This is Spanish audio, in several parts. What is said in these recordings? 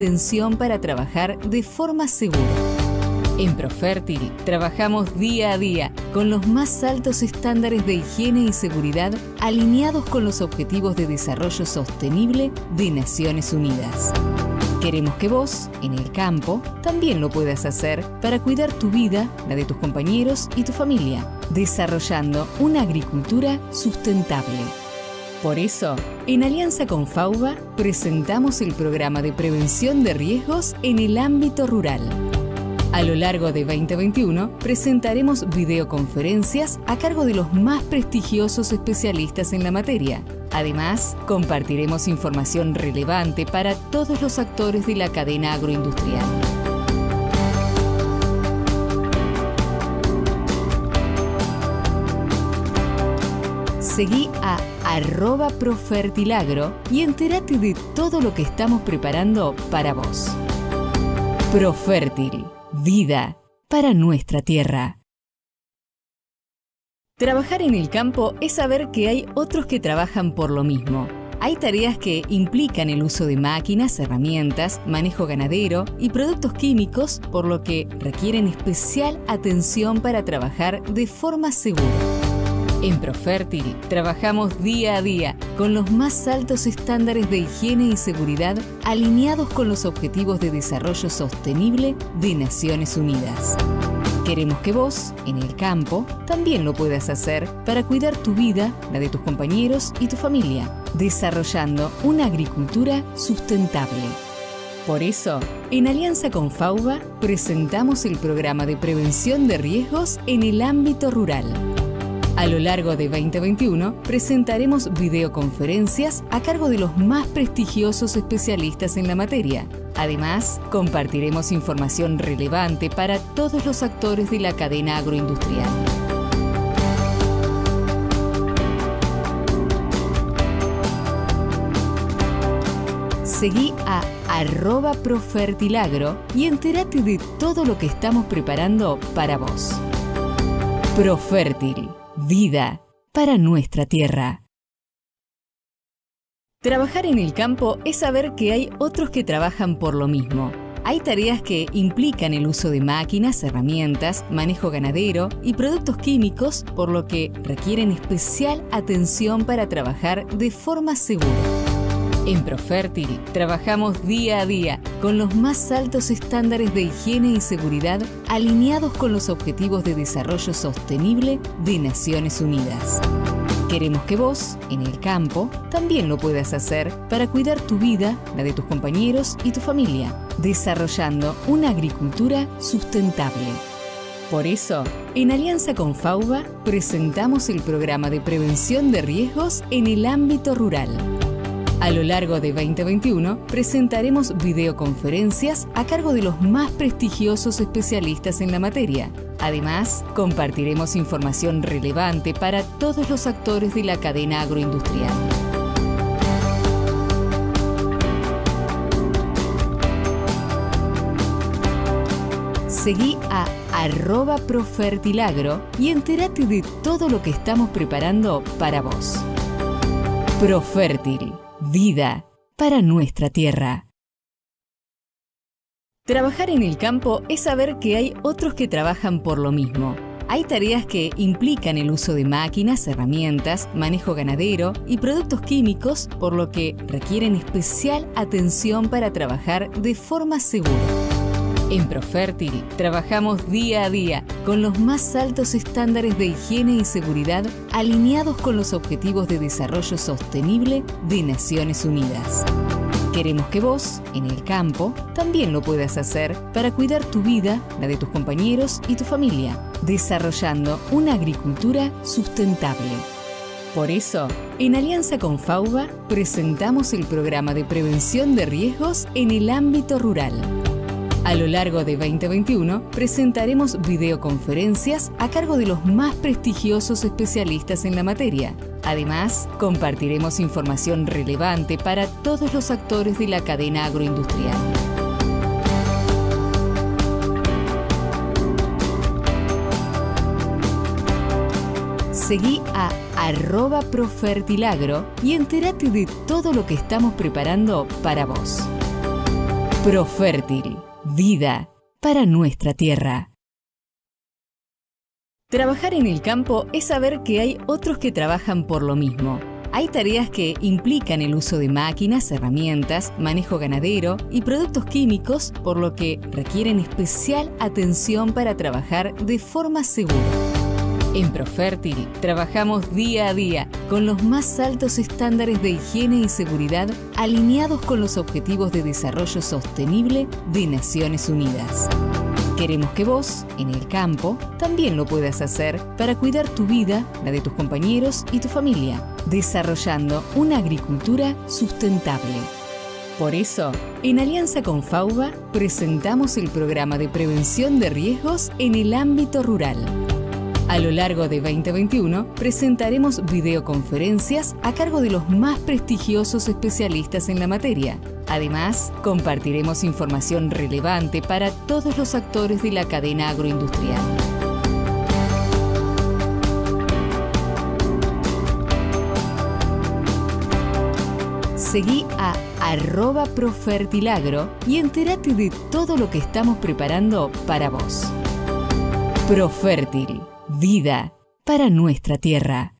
atención para trabajar de forma segura. En Profértil trabajamos día a día con los más altos estándares de higiene y seguridad alineados con los Objetivos de Desarrollo Sostenible de Naciones Unidas. Queremos que vos, en el campo, también lo puedas hacer para cuidar tu vida, la de tus compañeros y tu familia, desarrollando una agricultura sustentable. Por eso, en alianza con FAUBA, presentamos el programa de prevención de riesgos en el ámbito rural. A lo largo de 2021, presentaremos videoconferencias a cargo de los más prestigiosos especialistas en la materia. Además, compartiremos información relevante para todos los actores de la cadena agroindustrial. Seguí a @Profertilagro y entérate de todo lo que estamos preparando para vos. Profértil, vida para nuestra tierra. Trabajar en el campo es saber que hay otros que trabajan por lo mismo. Hay tareas que implican el uso de máquinas, herramientas, manejo ganadero y productos químicos, por lo que requieren especial atención para trabajar de forma segura. En Profértil trabajamos día a día con los más altos estándares de higiene y seguridad alineados con los Objetivos de Desarrollo Sostenible de Naciones Unidas. Queremos que vos, en el campo, también lo puedas hacer para cuidar tu vida, la de tus compañeros y tu familia, desarrollando una agricultura sustentable. Por eso, en alianza con FAUBA, presentamos el programa de prevención de riesgos en el ámbito rural. A lo largo de 2021, presentaremos videoconferencias a cargo de los más prestigiosos especialistas en la materia. Además, compartiremos información relevante para todos los actores de la cadena agroindustrial. Seguí a @Profertilagro y entérate de todo lo que estamos preparando para vos. Profértil, vida para nuestra tierra. Trabajar en el campo es saber que hay otros que trabajan por lo mismo. Hay tareas que implican el uso de máquinas, herramientas, manejo ganadero y productos químicos, por lo que requieren especial atención para trabajar de forma segura. En Profértil trabajamos día a día con los más altos estándares de higiene y seguridad alineados con los Objetivos de Desarrollo Sostenible de Naciones Unidas. Queremos que vos, en el campo, también lo puedas hacer para cuidar tu vida, la de tus compañeros y tu familia, desarrollando una agricultura sustentable. Por eso, en alianza con FAUBA, presentamos el programa de prevención de riesgos en el ámbito rural. A lo largo de 2021, presentaremos videoconferencias a cargo de los más prestigiosos especialistas en la materia. Además, compartiremos información relevante para todos los actores de la cadena agroindustrial. Seguí a @Profertilagro y entérate de todo lo que estamos preparando para vos. Profértil, vida para nuestra tierra. Trabajar en el campo es saber que hay otros que trabajan por lo mismo. Hay tareas que implican el uso de máquinas, herramientas, manejo ganadero y productos químicos, por lo que requieren especial atención para trabajar de forma segura. En Profértil trabajamos día a día con los más altos estándares de higiene y seguridad alineados con los Objetivos de Desarrollo Sostenible de Naciones Unidas. Queremos que vos, en el campo, también lo puedas hacer para cuidar tu vida, la de tus compañeros y tu familia, desarrollando una agricultura sustentable. Por eso, en alianza con FAUBA, presentamos el programa de prevención de riesgos en el ámbito rural. A lo largo de 2021, presentaremos videoconferencias a cargo de los más prestigiosos especialistas en la materia. Además, compartiremos información relevante para todos los actores de la cadena agroindustrial. Seguí a @Profertilagro y entérate de todo lo que estamos preparando para vos. Profértil, vida para nuestra tierra. Trabajar en el campo es saber que hay otros que trabajan por lo mismo. Hay tareas que implican el uso de máquinas, herramientas, manejo ganadero y productos químicos, por lo que requieren especial atención para trabajar de forma segura. En Profértil trabajamos día a día con los más altos estándares de higiene y seguridad alineados con los Objetivos de Desarrollo Sostenible de Naciones Unidas. Queremos que vos, en el campo, también lo puedas hacer para cuidar tu vida, la de tus compañeros y tu familia, desarrollando una agricultura sustentable. Por eso, en alianza con FAUBA, presentamos el programa de prevención de riesgos en el ámbito rural. A lo largo de 2021, presentaremos videoconferencias a cargo de los más prestigiosos especialistas en la materia. Además, compartiremos información relevante para todos los actores de la cadena agroindustrial. Seguí a @Profertilagro y entérate de todo lo que estamos preparando para vos. Profértil, vida para nuestra tierra.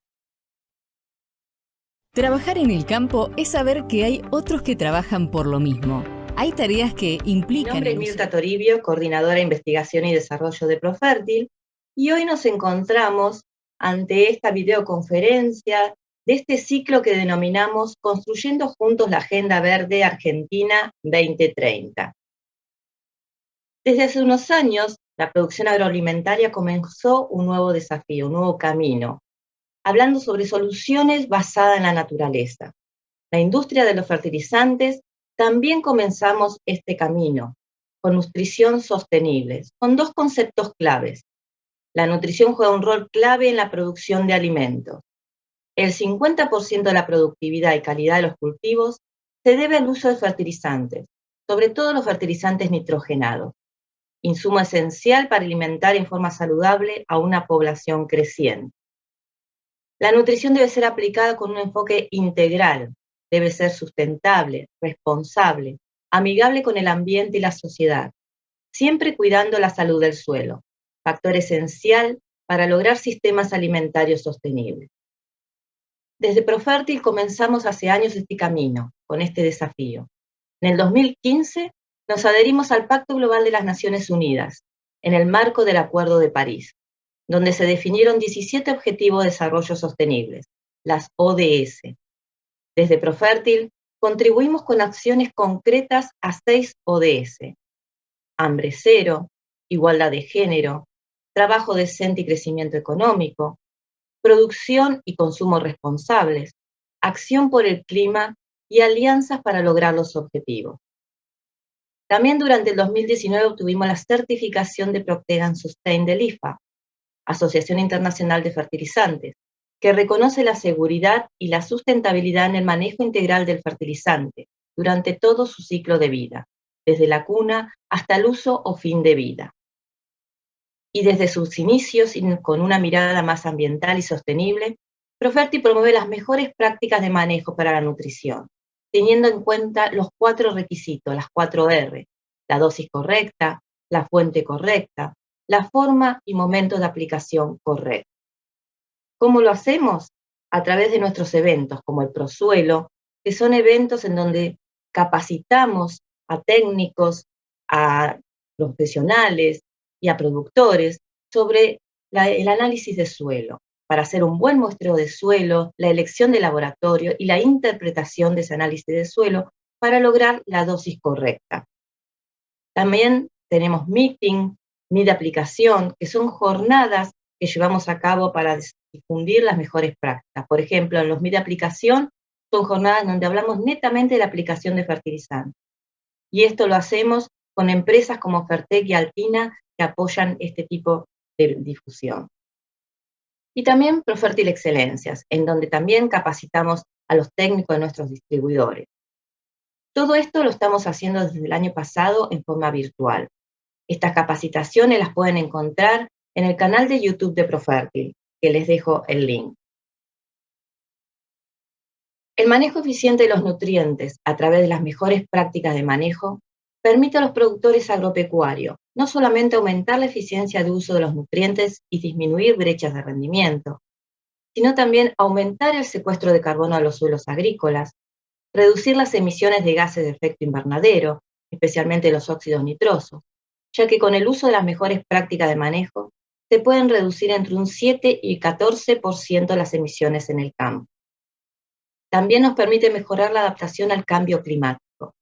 Trabajar en el campo es saber que hay otros que trabajan por lo mismo. Hay tareas que implican... Mi nombre es Mirta Toribio, coordinadora de investigación y desarrollo de Profértil, y hoy nos encontramos ante esta videoconferencia de este ciclo que denominamos Construyendo Juntos la Agenda Verde Argentina 2030. Desde hace unos años, la producción agroalimentaria comenzó un nuevo desafío, un nuevo camino, hablando sobre soluciones basadas en la naturaleza. La industria de los fertilizantes también comenzamos este camino, con nutrición sostenible, con dos conceptos claves. La nutrición juega un rol clave en la producción de alimentos. El 50% de la productividad y calidad de los cultivos se debe al uso de fertilizantes, sobre todo los fertilizantes nitrogenados, insumo esencial para alimentar en forma saludable a una población creciente. La nutrición debe ser aplicada con un enfoque integral, debe ser sustentable, responsable, amigable con el ambiente y la sociedad, siempre cuidando la salud del suelo, factor esencial para lograr sistemas alimentarios sostenibles. Desde Profértil comenzamos hace años este camino, con este desafío. En el 2015 nos adherimos al Pacto Global de las Naciones Unidas, en el marco del Acuerdo de París, donde se definieron 17 Objetivos de Desarrollo Sostenibles, las ODS. Desde Profértil contribuimos con acciones concretas a 6 ODS: hambre cero, igualdad de género, trabajo decente y crecimiento económico, producción y consumo responsables, acción por el clima y alianzas para lograr los objetivos. También durante el 2019 obtuvimos la certificación de Procter & Sustain del IFA, Asociación Internacional de Fertilizantes, que reconoce la seguridad y la sustentabilidad en el manejo integral del fertilizante durante todo su ciclo de vida, desde la cuna hasta el uso o fin de vida. Y desde sus inicios, con una mirada más ambiental y sostenible, Profértil promueve las mejores prácticas de manejo para la nutrición, teniendo en cuenta los 4 requisitos, las 4 R: la dosis correcta, la fuente correcta, la forma y momento de aplicación correcta. ¿Cómo lo hacemos? A través de nuestros eventos, como el Prosuelo, que son eventos en donde capacitamos a técnicos, a profesionales y a productores sobre el análisis de suelo, para hacer un buen muestreo de suelo, la elección de laboratorio y la interpretación de ese análisis de suelo para lograr la dosis correcta. También tenemos meeting de aplicación, que son jornadas que llevamos a cabo para difundir las mejores prácticas. Por ejemplo, en los de aplicación son jornadas donde hablamos netamente de la aplicación de fertilizantes. Y esto lo hacemos con empresas como Fertec y Alpina, que apoyan este tipo de difusión. Y también Profértil Excelencias, en donde también capacitamos a los técnicos de nuestros distribuidores. Todo esto lo estamos haciendo desde el año pasado en forma virtual. Estas capacitaciones las pueden encontrar en el canal de YouTube de Profértil, que les dejo el link. El manejo eficiente de los nutrientes a través de las mejores prácticas de manejo permite a los productores agropecuarios no solamente aumentar la eficiencia de uso de los nutrientes y disminuir brechas de rendimiento, sino también aumentar el secuestro de carbono a los suelos agrícolas, reducir las emisiones de gases de efecto invernadero, especialmente los óxidos nitrosos, ya que con el uso de las mejores prácticas de manejo se pueden reducir entre un 7 y 14% las emisiones en el campo. También nos permite mejorar la adaptación al cambio climático.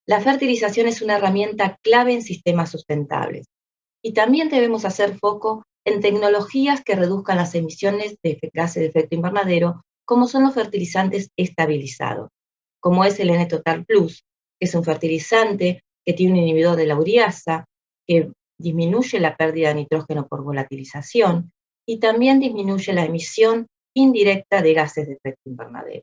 La fertilización es una herramienta clave en sistemas sustentables y también debemos hacer foco en tecnologías que reduzcan las emisiones de gases de efecto invernadero, como son los fertilizantes estabilizados, como es el N-Total Plus, que es un fertilizante que tiene un inhibidor de la ureasa, que disminuye la pérdida de nitrógeno por volatilización y también disminuye la emisión indirecta de gases de efecto invernadero.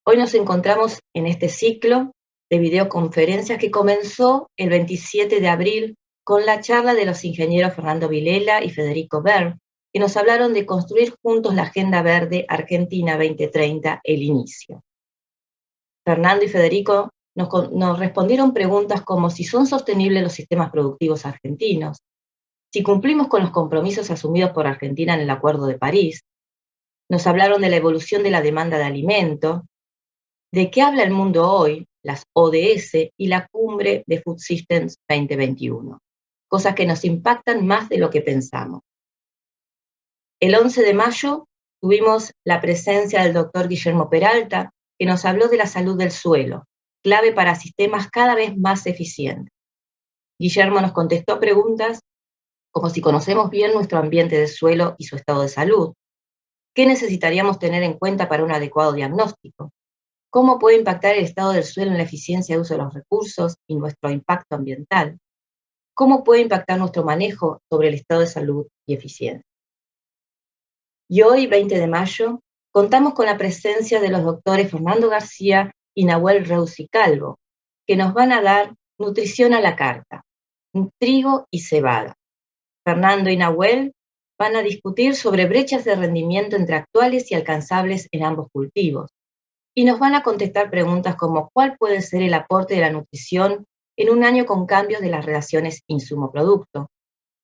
Hoy nos encontramos en este ciclo de videoconferencias que comenzó el 27 de abril con la charla de los ingenieros Fernando Vilela y Federico Berr, que nos hablaron de construir juntos la Agenda Verde Argentina 2030, el inicio. Fernando y Federico nos respondieron preguntas como si son sostenibles los sistemas productivos argentinos, si cumplimos con los compromisos asumidos por Argentina en el Acuerdo de París. Nos hablaron de la evolución de la demanda de alimento, de qué habla el mundo hoy, las ODS y la cumbre de Food Systems 2021, cosas que nos impactan más de lo que pensamos. El 11 de mayo tuvimos la presencia del doctor Guillermo Peralta, que nos habló de la salud del suelo, clave para sistemas cada vez más eficientes. Guillermo nos contestó preguntas como si conocemos bien nuestro ambiente de suelo y su estado de salud, qué necesitaríamos tener en cuenta para un adecuado diagnóstico, cómo puede impactar el estado del suelo en la eficiencia de uso de los recursos y nuestro impacto ambiental, cómo puede impactar nuestro manejo sobre el estado de salud y eficiencia. Y hoy, 20 de mayo, contamos con la presencia de los doctores Fernando García y Nahuel Reusi Calvo, que nos van a dar nutrición a la carta, trigo y cebada. Fernando y Nahuel van a discutir sobre brechas de rendimiento entre actuales y alcanzables en ambos cultivos, y nos van a contestar preguntas como cuál puede ser el aporte de la nutrición en un año con cambios de las relaciones insumo-producto,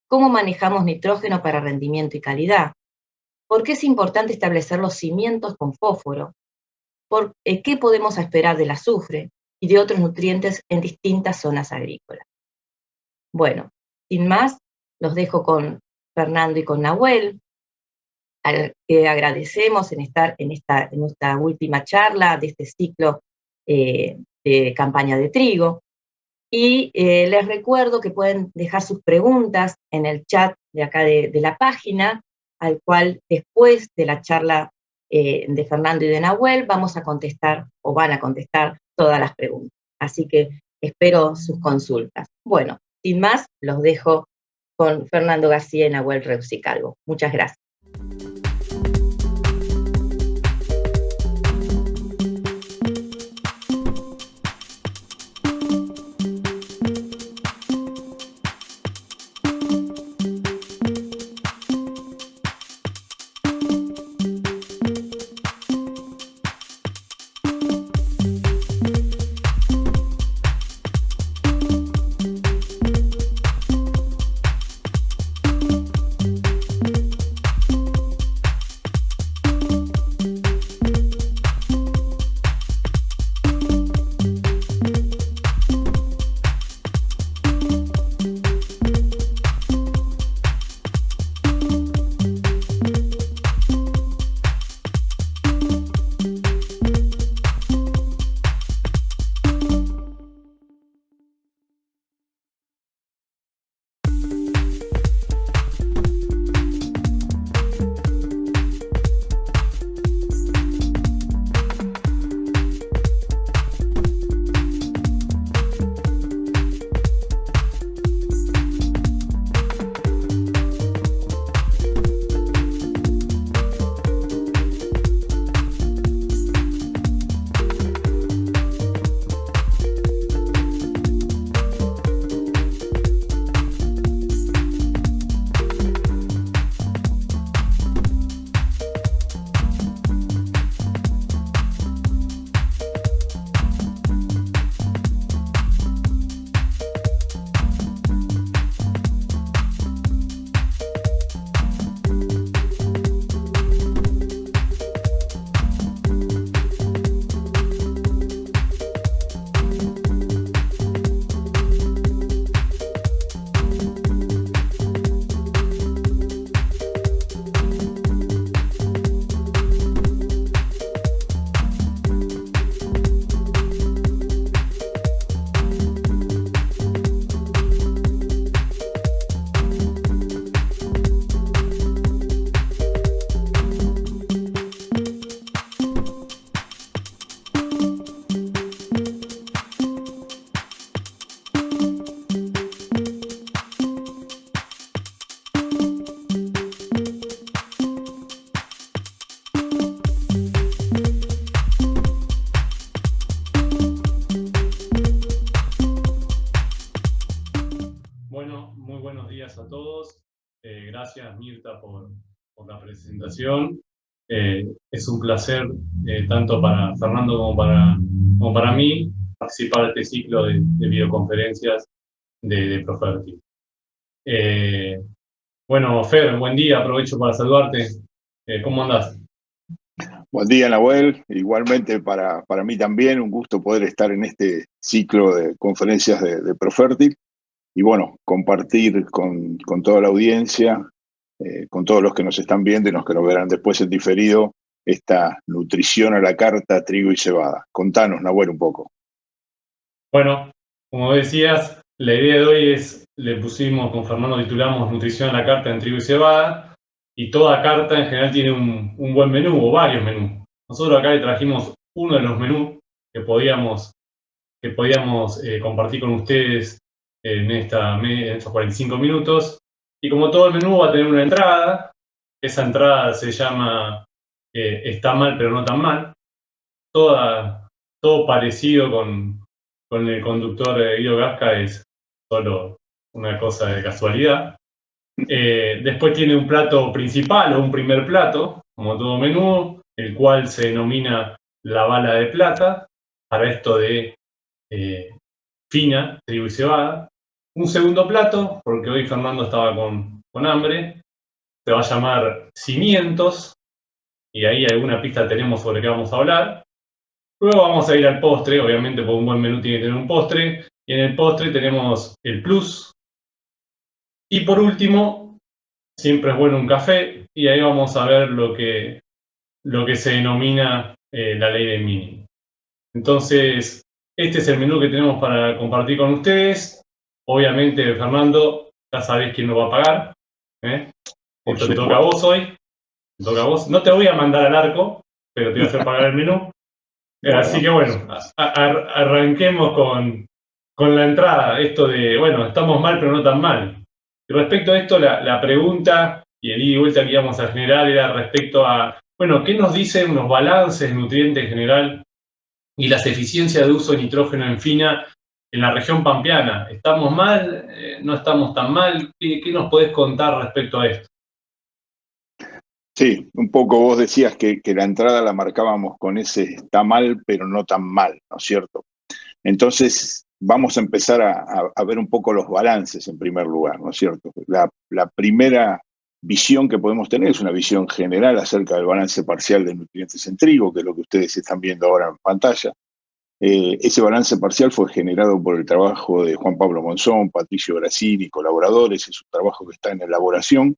cómo manejamos nitrógeno para rendimiento y calidad, por qué es importante establecer los cimientos con fósforo, qué podemos esperar del azufre y de otros nutrientes en distintas zonas agrícolas. Bueno, sin más, los dejo con Fernando y con Nahuel, al que agradecemos en estar en esta última charla de este ciclo de campaña de trigo. Y les recuerdo que pueden dejar sus preguntas en el chat de acá de la página, al cual después de la charla de Fernando y de Nahuel vamos a contestar o van a contestar todas las preguntas. Así que espero sus consultas. Bueno, sin más, los dejo con Fernando García y Nahuel Reusi Calvo. Muchas gracias. días a todos. Gracias, Mirta, por la presentación. Es un placer, tanto para Fernando como para mí, participar de este ciclo de videoconferencias de Profertil. Bueno, Fer, buen día, aprovecho para saludarte. ¿Cómo andás? Buen día, Nahuel. Igualmente para mí también, un gusto poder estar en este ciclo de conferencias de Profertil y bueno, compartir con toda la audiencia, con todos los que nos están viendo y los que nos verán después en diferido, esta nutrición a la carta, trigo y cebada. Contanos, Nahuel, un poco. Bueno, como decías, la idea de hoy es, le pusimos, con Fernando titulamos Nutrición a la carta en trigo y cebada, y toda carta en general tiene un buen menú o varios menús. Nosotros acá le trajimos uno de los menús que podíamos compartir con ustedes en estos 45 minutos. Y como todo el menú va a tener una entrada, esa entrada se llama Está mal pero no tan mal. Todo parecido con el conductor Guido Gasca, es solo una cosa de casualidad. Después tiene un plato principal o un primer plato, como todo menú, el cual se denomina la bala de plata, para esto de fina, trigo y cebada. Un segundo plato, porque hoy Fernando estaba con hambre, se va a llamar cimientos, y ahí alguna pista tenemos sobre qué vamos a hablar. Luego vamos a ir al postre, obviamente por un buen menú tiene que tener un postre, y en el postre tenemos el plus. Y por último, siempre es bueno un café, y ahí vamos a ver lo que se denomina la ley del mínimo. Entonces, este es el menú que tenemos para compartir con ustedes. Obviamente, Fernando, ya sabés quién lo va a pagar. Esto te toca a vos hoy. Te toca a vos. No te voy a mandar al arco, pero te voy a hacer pagar el menú. Así que bueno, arranquemos con la entrada. Esto de, bueno, estamos mal, pero no tan mal. Y respecto a esto, la pregunta y el ida y vuelta que íbamos a generar era respecto a, bueno, ¿qué nos dicen los balances de nutrientes en general y las eficiencias de uso de nitrógeno en fina en la región pampeana? ¿Estamos mal? ¿No estamos tan mal? ¿Qué nos podés contar respecto a esto? Sí, un poco vos decías que la entrada la marcábamos con ese está mal, pero no tan mal, ¿no es cierto? Entonces, vamos a empezar a ver un poco los balances en primer lugar, ¿no es cierto? La primera visión que podemos tener es una visión general acerca del balance parcial de nutrientes en trigo, que es lo que ustedes están viendo ahora en pantalla. Ese balance parcial fue generado por el trabajo de Juan Pablo Monzón, Patricio Brasini y colaboradores. Es un trabajo que está en elaboración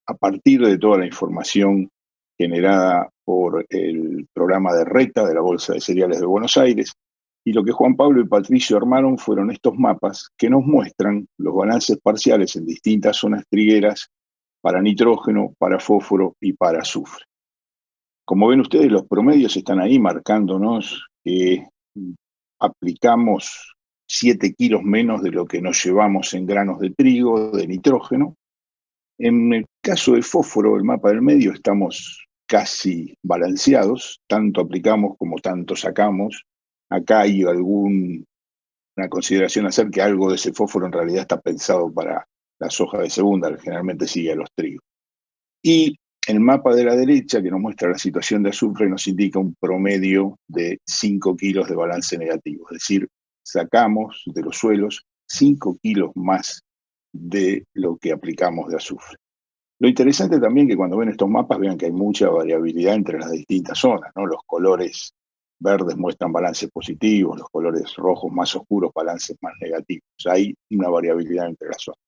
a partir de toda la información generada por el programa de RETA de la Bolsa de Cereales de Buenos Aires. Y lo que Juan Pablo y Patricio armaron fueron estos mapas que nos muestran los balances parciales en distintas zonas trigueras para nitrógeno, para fósforo y para azufre. Como ven ustedes, los promedios están ahí marcándonos que aplicamos 7 kilos menos de lo que nos llevamos en granos de trigo, de nitrógeno. En el caso del fósforo, el mapa del medio, estamos casi balanceados, tanto aplicamos como tanto sacamos. Acá hay una consideración a hacer que algo de ese fósforo en realidad está pensado para la soja de segunda, que generalmente sigue a los trigos. Y el mapa de la derecha, que nos muestra la situación de azufre, nos indica un promedio de 5 kilos de balance negativo, es decir, sacamos de los suelos 5 kilos más de lo que aplicamos de azufre. Lo interesante también que cuando ven estos mapas vean que hay mucha variabilidad entre las distintas zonas, ¿no? Los colores verdes muestran balances positivos, los colores rojos más oscuros balances más negativos. O sea, hay una variabilidad entre las zonas.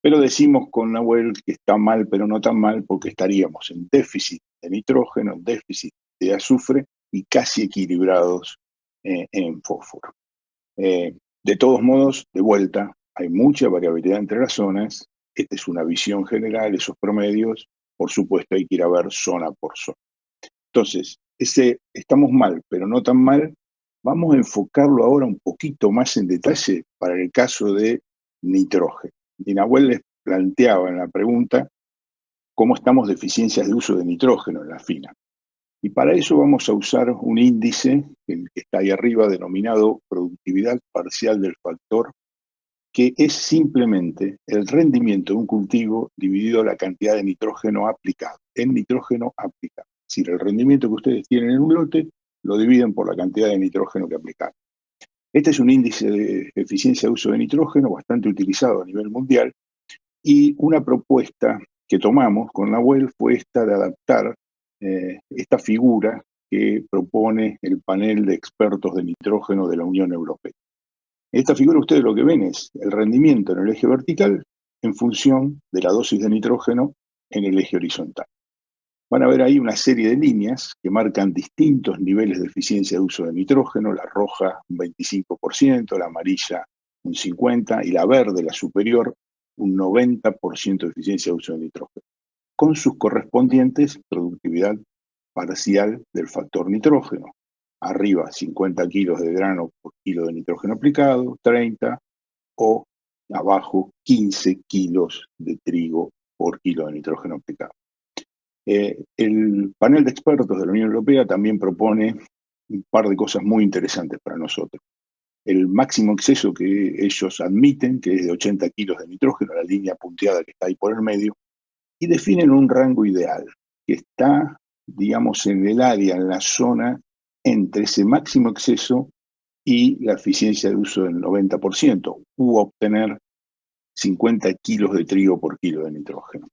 Pero decimos con Nahuel que está mal, pero no tan mal, porque estaríamos en déficit de nitrógeno, en déficit de azufre y casi equilibrados en fósforo. De todos modos, de vuelta, hay mucha variabilidad entre las zonas. Esta es una visión general, esos promedios. Por supuesto, hay que ir a ver zona por zona. Entonces, estamos mal, pero no tan mal. Vamos a enfocarlo ahora un poquito más en detalle para el caso de nitrógeno. Y Nahuel les planteaba en la pregunta cómo estamos de eficiencias de uso de nitrógeno en la fina. Y para eso vamos a usar un índice, el que está ahí arriba, denominado productividad parcial del factor que es simplemente el rendimiento de un cultivo dividido la cantidad de nitrógeno aplicado, en nitrógeno aplicado. Es decir, el rendimiento que ustedes tienen en un lote lo dividen por la cantidad de nitrógeno que aplicaron. Este es un índice de eficiencia de uso de nitrógeno bastante utilizado a nivel mundial, y una propuesta que tomamos con Nahuel fue esta de adaptar esta figura que propone el panel de expertos de nitrógeno de la Unión Europea. En esta figura ustedes lo que ven es el rendimiento en el eje vertical en función de la dosis de nitrógeno en el eje horizontal. Van a ver ahí una serie de líneas que marcan distintos niveles de eficiencia de uso de nitrógeno, la roja un 25%, la amarilla un 50% y la verde, la superior, un 90% de eficiencia de uso de nitrógeno, con sus correspondientes productividad parcial del factor nitrógeno. Arriba 50 kilos de grano por kilo de nitrógeno aplicado, 30, o abajo 15 kilos de trigo por kilo de nitrógeno aplicado. El panel de expertos de la Unión Europea también propone un par de cosas muy interesantes para nosotros. El máximo exceso que ellos admiten, que es de 80 kilos de nitrógeno, la línea punteada que está ahí por el medio, y definen un rango ideal que está, digamos, en el área, en la zona entre ese máximo exceso y la eficiencia de uso del 90%, u obtener 50 kilos de trigo por kilo de nitrógeno.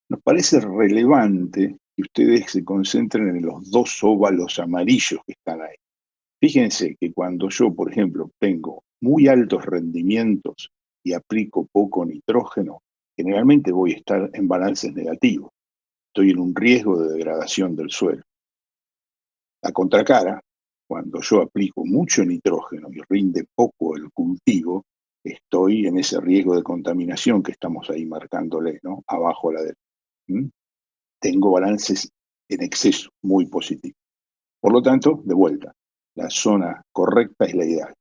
Nos parece relevante que ustedes se concentren en los dos óvalos amarillos que están ahí. Fíjense que cuando yo, por ejemplo, tengo muy altos rendimientos y aplico poco nitrógeno, generalmente voy a estar en balances negativos. Estoy en un riesgo de degradación del suelo. La contracara, cuando yo aplico mucho nitrógeno y rinde poco el cultivo, estoy en ese riesgo de contaminación que estamos ahí marcándole, ¿no? Abajo a la derecha. Tengo balances en exceso muy positivos. Por lo tanto, de vuelta, la zona correcta es la ideal.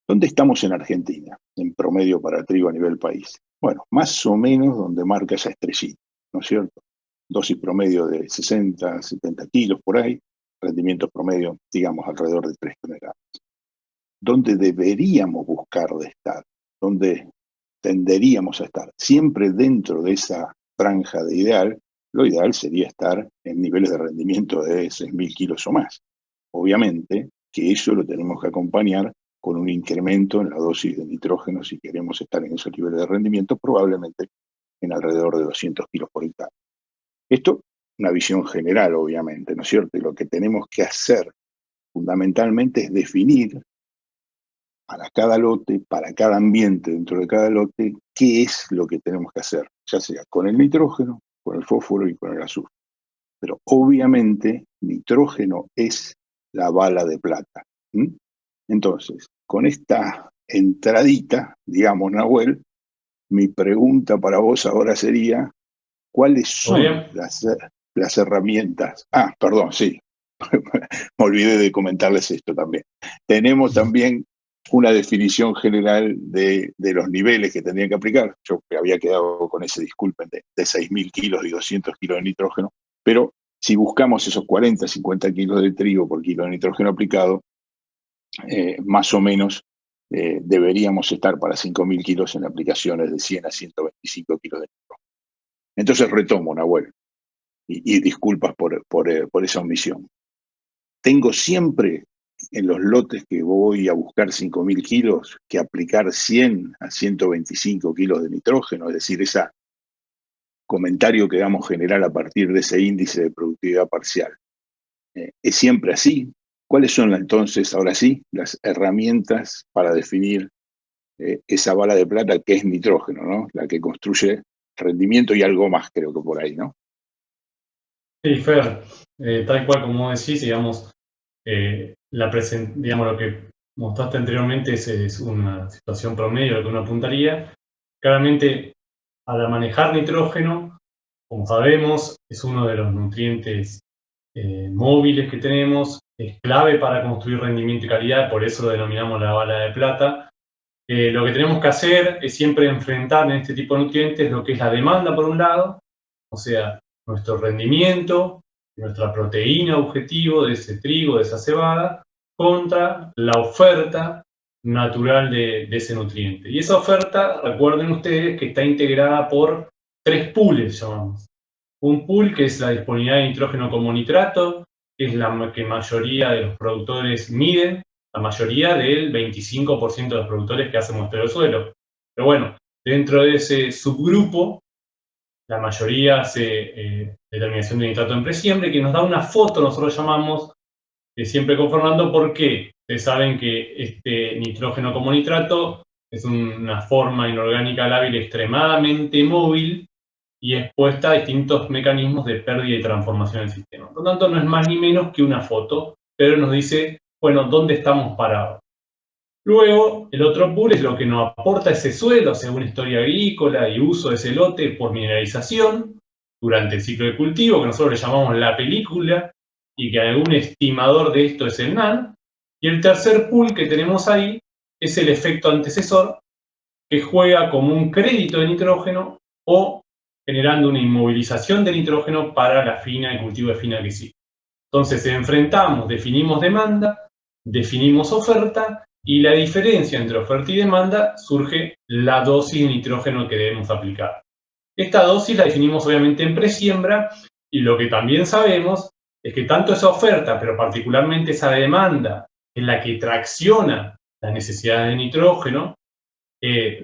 ¿Dónde estamos en Argentina, en promedio para trigo a nivel país? Bueno, más o menos donde marca esa estrellita, ¿no es cierto? Dosis promedio de 60, 70 kilos por ahí, rendimiento promedio, digamos, alrededor de 3 toneladas. ¿Dónde deberíamos buscar de estar? ¿Dónde tenderíamos a estar? Siempre dentro de esa franja de ideal, lo ideal sería estar en niveles de rendimiento de 6.000 kilos o más. Obviamente que eso lo tenemos que acompañar con un incremento en la dosis de nitrógeno si queremos estar en esos niveles de rendimiento, probablemente en alrededor de 200 kilos por hectárea. Esto, una visión general, obviamente, ¿no es cierto? Y lo que tenemos que hacer fundamentalmente es definir para cada lote, para cada ambiente dentro de cada lote, qué es lo que tenemos que hacer, ya sea con el nitrógeno, con el fósforo y con el azufre. Pero obviamente nitrógeno es la bala de plata. Entonces, con esta entradita, digamos, Nahuel, mi pregunta para vos ahora sería, ¿cuáles son las herramientas? Perdón, sí, me olvidé de comentarles esto también. Tenemos también una definición general de los niveles que tendrían que aplicar. Yo me había quedado con ese, disculpen, de 6.000 kilos y 200 kilos de nitrógeno, pero si buscamos esos 40, 50 kilos de trigo por kilo de nitrógeno aplicado, más o menos deberíamos estar para 5.000 kilos en aplicaciones de 100 a 125 kilos de nitrógeno. Entonces retomo, Nahuel, y disculpas por esa omisión. Tengo siempre en los lotes que voy a buscar 5.000 kilos que aplicar 100 a 125 kilos de nitrógeno, es decir, ese comentario que damos general a partir de ese índice de productividad parcial. ¿Es siempre así? ¿Cuáles son entonces, ahora sí, las herramientas para definir esa bala de plata que es nitrógeno, ¿no? La que construye rendimiento y algo más, creo que por ahí, ¿no? Sí, Fer, tal cual como decís, digamos, digamos, lo que mostraste anteriormente es una situación promedio a la que uno apuntaría. Claramente, al manejar nitrógeno, como sabemos, es uno de los nutrientes móviles que tenemos, es clave para construir rendimiento y calidad, por eso lo denominamos la bala de plata. Lo que tenemos que hacer es siempre enfrentar en este tipo de nutrientes lo que es la demanda por un lado, o sea, nuestro rendimiento, nuestra proteína objetivo de ese trigo, de esa cebada, contra la oferta natural de ese nutriente. Y esa oferta, recuerden ustedes, que está integrada por 3 pools, llamamos. Un pool que es la disponibilidad de nitrógeno como nitrato, que es la que mayoría de los productores miden, la mayoría del 25% de los productores que hacen muestreo de suelo. Pero bueno, dentro de ese subgrupo, la mayoría hace determinación de nitrato en presiembre, que nos da una foto, nosotros llamamos, siempre con Fernando, porque ustedes saben que este nitrógeno como nitrato es una forma inorgánica lábil extremadamente móvil y expuesta a distintos mecanismos de pérdida y transformación del sistema. Por lo tanto, no es más ni menos que una foto, pero nos dice, bueno, ¿dónde estamos parados? Luego, el otro pool es lo que nos aporta ese suelo según historia agrícola y uso de ese lote por mineralización durante el ciclo de cultivo, que nosotros le llamamos la película, y que algún estimador de esto es el NAN. Y el tercer pool que tenemos ahí es el efecto antecesor, que juega como un crédito de nitrógeno o generando una inmovilización de nitrógeno para la fina, el cultivo de fina que sigue. Entonces enfrentamos, definimos demanda, definimos oferta, y la diferencia entre oferta y demanda surge la dosis de nitrógeno que debemos aplicar. Esta dosis la definimos obviamente en presiembra, y lo que también sabemos es que tanto esa oferta, pero particularmente esa demanda, en la que tracciona la necesidad de nitrógeno,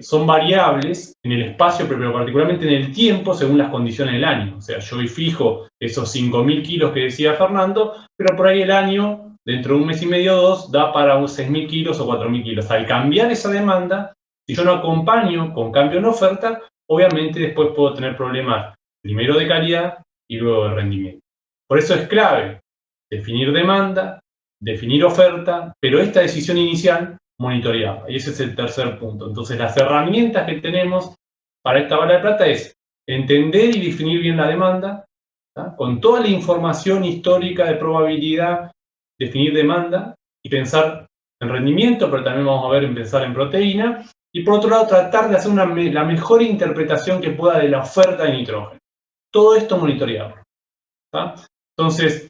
son variables en el espacio, pero particularmente en el tiempo, según las condiciones del año. O sea, yo hoy fijo esos 5.000 kilos que decía Fernando, pero por ahí el año, dentro de un mes y medio o dos, da para unos 6.000 kilos o 4.000 kilos. Al cambiar esa demanda, si yo no acompaño con cambio en oferta, obviamente después puedo tener problemas, primero de calidad y luego de rendimiento. Por eso es clave definir demanda, definir oferta, pero esta decisión inicial monitoreada. Y ese es el tercer punto. Entonces, las herramientas que tenemos para esta bala de plata es entender y definir bien la demanda, ¿tá? Con toda la información histórica de probabilidad, definir demanda y pensar en rendimiento, pero también vamos a ver en pensar en proteína. Y por otro lado, tratar de hacer la mejor interpretación que pueda de la oferta de nitrógeno. Todo esto monitoreado, ¿tá? Entonces,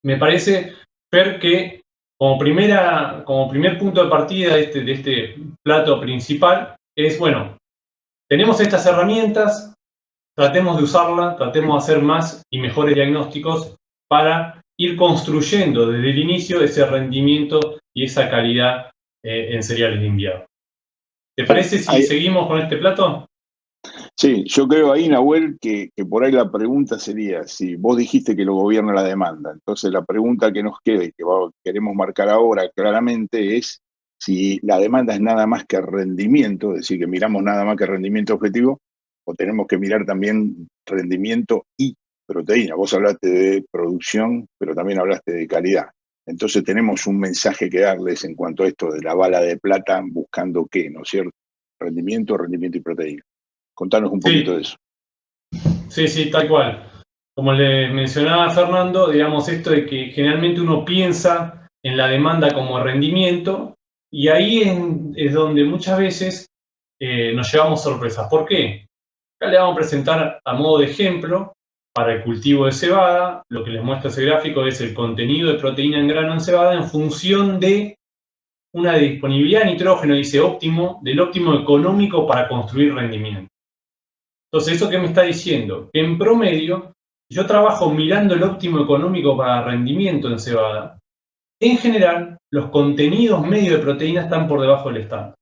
me parece ver que como primer punto de partida de este plato principal es, bueno, tenemos estas herramientas, tratemos de usarlas, tratemos de hacer más y mejores diagnósticos para ir construyendo desde el inicio ese rendimiento y esa calidad en cereales de invierno. ¿Te parece si seguimos con este plato? Sí, yo creo ahí, Nahuel, que por ahí la pregunta sería, si vos dijiste que lo gobierna la demanda, entonces la pregunta que nos queda y que queremos marcar ahora claramente es si la demanda es nada más que rendimiento, es decir, que miramos nada más que rendimiento objetivo, o tenemos que mirar también rendimiento y proteína. Vos hablaste de producción, pero también hablaste de calidad. Entonces tenemos un mensaje que darles en cuanto a esto de la bala de plata, buscando qué, ¿no es cierto? Rendimiento y proteína. Contanos un poquito de eso. Sí, tal cual. Como le mencionaba a Fernando, digamos esto de que generalmente uno piensa en la demanda como rendimiento y ahí es donde muchas veces nos llevamos sorpresas. ¿Por qué? Acá le vamos a presentar a modo de ejemplo para el cultivo de cebada. Lo que les muestra ese gráfico es el contenido de proteína en grano en cebada en función de una disponibilidad de nitrógeno, dice óptimo, del óptimo económico para construir rendimiento. Entonces, ¿eso qué me está diciendo? Que en promedio, yo trabajo mirando el óptimo económico para rendimiento en cebada. En general, los contenidos medios de proteína están por debajo del estándar.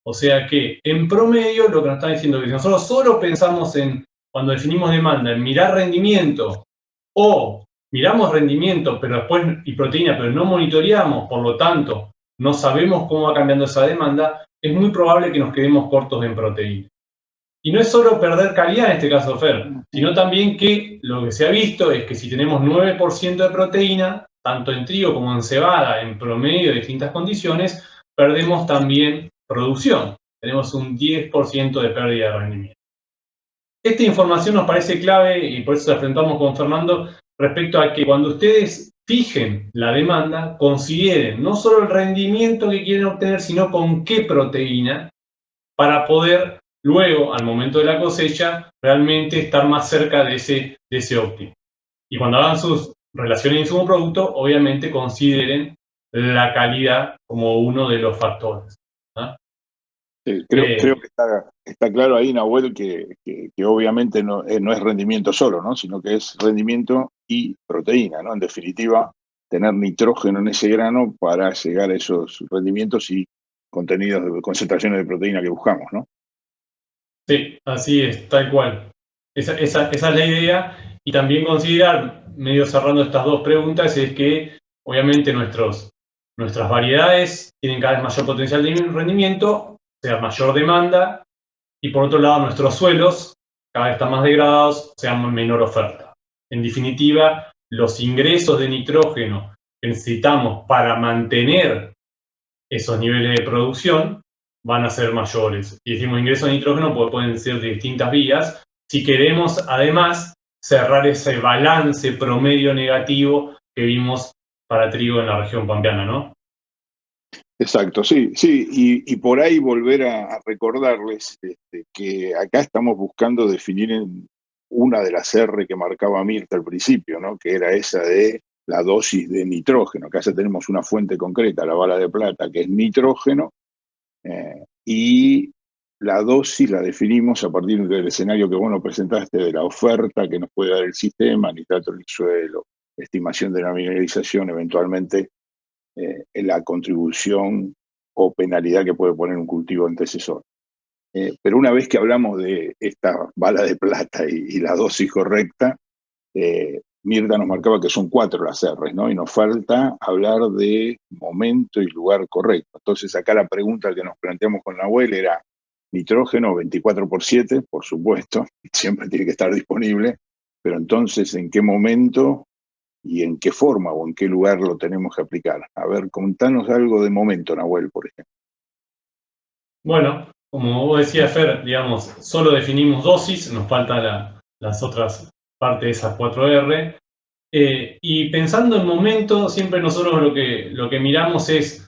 O sea que, en promedio, lo que nos está diciendo es que si nosotros solo pensamos en, cuando definimos demanda, en mirar rendimiento, o miramos rendimiento pero después, y proteína, pero no monitoreamos, por lo tanto, no sabemos cómo va cambiando esa demanda, es muy probable que nos quedemos cortos en proteína. Y no es solo perder calidad en este caso, Fer, sino también que lo que se ha visto es que si tenemos 9% de proteína, tanto en trigo como en cebada, en promedio de distintas condiciones, perdemos también producción. Tenemos un 10% de pérdida de rendimiento. Esta información nos parece clave y por eso la enfrentamos con Fernando respecto a que cuando ustedes fijen la demanda, consideren no solo el rendimiento que quieren obtener, sino con qué proteína para poder luego, al momento de la cosecha, realmente estar más cerca de ese óptimo. Y cuando hagan sus relaciones insumo-producto, obviamente consideren la calidad como uno de los factores. Creo que está claro ahí, Nahuel, que obviamente no es rendimiento solo, ¿no? Sino que es rendimiento y proteína, ¿no? En definitiva, tener nitrógeno en ese grano para llegar a esos rendimientos y contenidos de concentraciones de proteína que buscamos, ¿no? Sí, así es, tal cual. Esa es la idea. Y también considerar, medio cerrando estas dos preguntas, es que obviamente nuestras variedades tienen cada vez mayor potencial de rendimiento, o sea, mayor demanda, y por otro lado nuestros suelos cada vez están más degradados, o sea, menor oferta. En definitiva, los ingresos de nitrógeno que necesitamos para mantener esos niveles de producción van a ser mayores. Y decimos ingresos de nitrógeno porque pueden ser de distintas vías. Si queremos, además, cerrar ese balance promedio negativo que vimos para trigo en la región pampeana, ¿no? Exacto, sí, y por ahí volver a recordarles que acá estamos buscando definir una de las R que marcaba Mirta al principio, ¿no? Que era esa de la dosis de nitrógeno. Acá ya tenemos una fuente concreta, la bala de plata, que es nitrógeno, y la dosis la definimos a partir del escenario que vos nos presentaste de la oferta que nos puede dar el sistema, nitrato en el suelo, estimación de la mineralización, eventualmente la contribución o penalidad que puede poner un cultivo antecesor. Pero una vez que hablamos de esta bala de plata y la dosis correcta, Mirta nos marcaba que son 4 las R's, ¿no? Y nos falta hablar de momento y lugar correcto. Entonces acá la pregunta que nos planteamos con Nahuel era nitrógeno 24/7, por supuesto, siempre tiene que estar disponible, pero entonces ¿en qué momento y en qué forma o en qué lugar lo tenemos que aplicar? A ver, contanos algo de momento, Nahuel, por ejemplo. Bueno, como vos decías, Fer, digamos, solo definimos dosis, nos falta las otras partes de esas 4R. Y pensando en momento, siempre nosotros lo que miramos es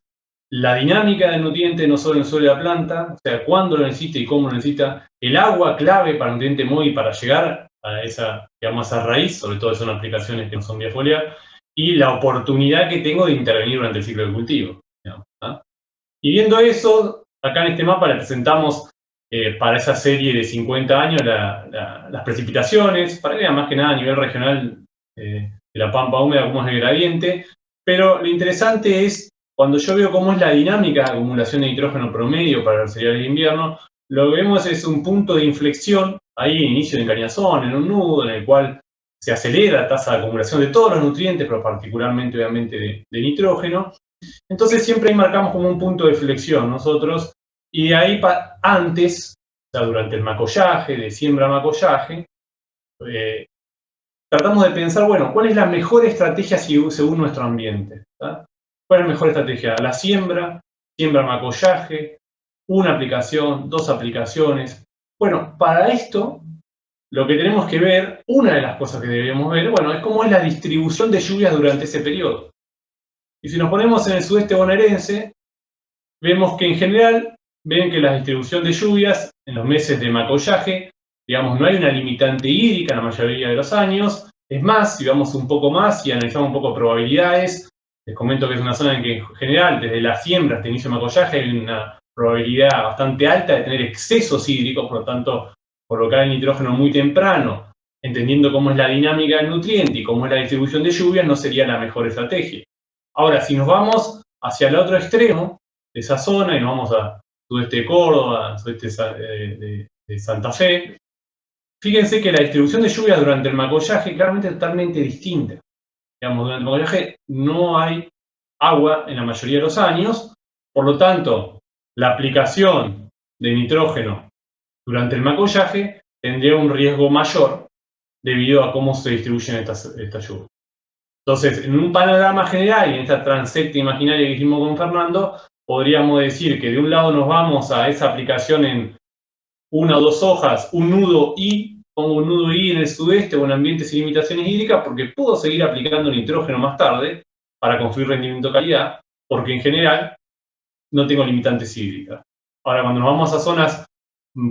la dinámica del nutriente, no solo en el suelo de la planta, o sea, cuándo lo necesita y cómo lo necesita, el agua clave para el nutriente móvil para llegar a esa, digamos, a raíz, sobre todo son aplicaciones que no son vía foliar, y la oportunidad que tengo de intervenir durante el ciclo de cultivo. Digamos, ¿ah? Y viendo eso, acá en este mapa le presentamos para esa serie de 50 años las precipitaciones, para que vean más que nada a nivel regional de la pampa húmeda, cómo es el gradiente, pero lo interesante es, cuando yo veo cómo es la dinámica de acumulación de nitrógeno promedio para los cereales de invierno, lo que vemos es un punto de inflexión, ahí inicio de encañazón, en un nudo, en el cual se acelera la tasa de acumulación de todos los nutrientes, pero particularmente, obviamente, de nitrógeno. Entonces siempre ahí marcamos como un punto de flexión nosotros, y de ahí antes, o sea, durante el macollaje, de siembra-macollaje, tratamos de pensar, bueno, ¿cuál es la mejor estrategia según nuestro ambiente? ¿Tá? ¿Cuál es la mejor estrategia? La siembra-macollaje, una aplicación, 2 aplicaciones. Bueno, para esto, lo que tenemos que ver, una de las cosas que deberíamos ver, bueno, es cómo es la distribución de lluvias durante ese periodo. Y si nos ponemos en el sudeste bonaerense, vemos que en general, ven que la distribución de lluvias en los meses de macollaje, digamos, no hay una limitante hídrica en la mayoría de los años. Es más, si vamos un poco más y analizamos un poco probabilidades, les comento que es una zona en que en general, desde la siembra hasta el inicio de macollaje, hay una probabilidad bastante alta de tener excesos hídricos, por lo tanto, colocar el nitrógeno muy temprano, entendiendo cómo es la dinámica del nutriente y cómo es la distribución de lluvias, no sería la mejor estrategia. Ahora, si nos vamos hacia el otro extremo de esa zona y nos vamos a sudeste de Córdoba, sudeste de Santa Fe, fíjense que la distribución de lluvias durante el macollaje claramente es totalmente distinta. Digamos, durante el macollaje no hay agua en la mayoría de los años, por lo tanto, la aplicación de nitrógeno durante el macollaje tendría un riesgo mayor debido a cómo se distribuyen estas lluvias. Entonces, en un panorama general y en esta transecta imaginaria que hicimos con Fernando, podríamos decir que de un lado nos vamos a esa aplicación en 1 o 2 hojas, un nudo I, pongo un nudo I en el sudeste o en ambientes sin limitaciones hídricas, porque puedo seguir aplicando nitrógeno más tarde para construir rendimiento de calidad, porque en general no tengo limitantes hídricas. Ahora, cuando nos vamos a zonas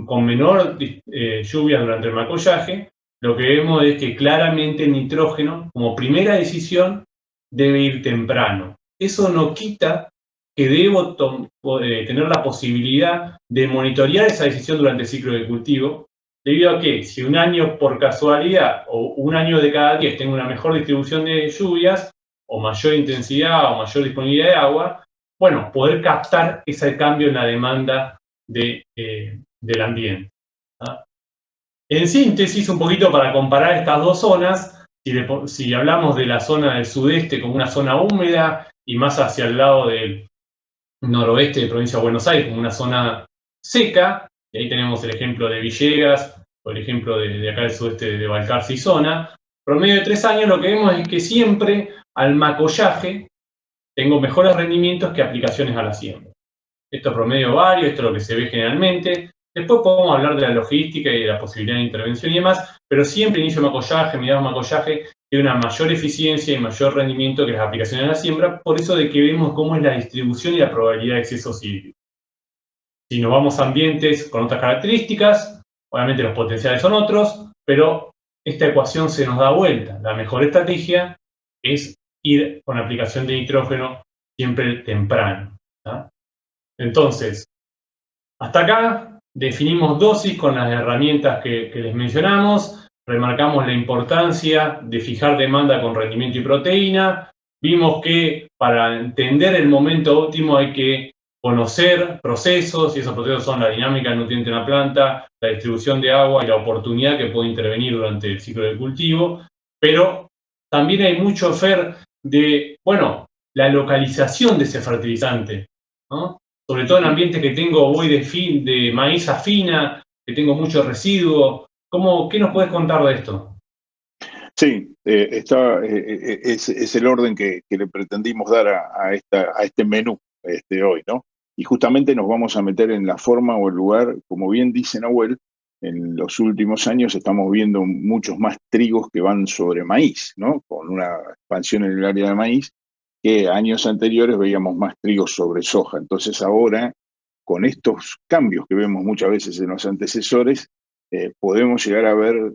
con menor lluvia durante el macollaje, lo que vemos es que claramente el nitrógeno, como primera decisión, debe ir temprano. eso no quita que debo tener la posibilidad de monitorear esa decisión durante el ciclo de cultivo, debido a que si un año por casualidad o un año de cada 10 tengo una mejor distribución de lluvias, o mayor intensidad o mayor disponibilidad de agua, bueno, poder captar ese cambio en la demanda del ambiente. ¿Ah? En síntesis, un poquito para comparar estas dos zonas, si hablamos de la zona del sudeste como una zona húmeda y más hacia el lado del noroeste de provincia de Buenos Aires como una zona seca, y ahí tenemos el ejemplo de Villegas, o el ejemplo de acá del sudeste de Balcarce y zona, promedio de 3 años lo que vemos es que siempre al macollaje tengo mejores rendimientos que aplicaciones a la siembra. Esto es promedio vario, esto es lo que se ve generalmente. Después podemos hablar de la logística y de la posibilidad de intervención y demás, pero siempre inicio macollaje, mediados macollaje, tiene una mayor eficiencia y mayor rendimiento que las aplicaciones a la siembra, por eso de que vemos cómo es la distribución y la probabilidad de excesos hídricos. Si nos vamos a ambientes con otras características, obviamente los potenciales son otros, pero esta ecuación se nos da vuelta. La mejor estrategia es ir con aplicación de nitrógeno siempre temprano. ¿tá? Entonces, hasta acá definimos dosis con las herramientas que les mencionamos, remarcamos la importancia de fijar demanda con rendimiento y proteína, vimos que para entender el momento óptimo hay que conocer procesos, y esos procesos son la dinámica del nutriente en la planta, la distribución de agua y la oportunidad que puede intervenir durante el ciclo de cultivo, pero también hay mucho, Fer, de, bueno, la localización de ese fertilizante, ¿no? Sobre todo en ambientes que voy de maíz a fina, que tengo mucho residuo. ¿Qué nos puedes contar de esto? Sí, es el orden que le pretendimos dar a este menú hoy, ¿no? Y justamente nos vamos a meter en la forma o el lugar, como bien dice Nahuel, en los últimos años estamos viendo muchos más trigos que van sobre maíz, ¿no? Con una expansión en el área de maíz, que años anteriores veíamos más trigos sobre soja. Entonces ahora, con estos cambios que vemos muchas veces en los antecesores, podemos llegar a ver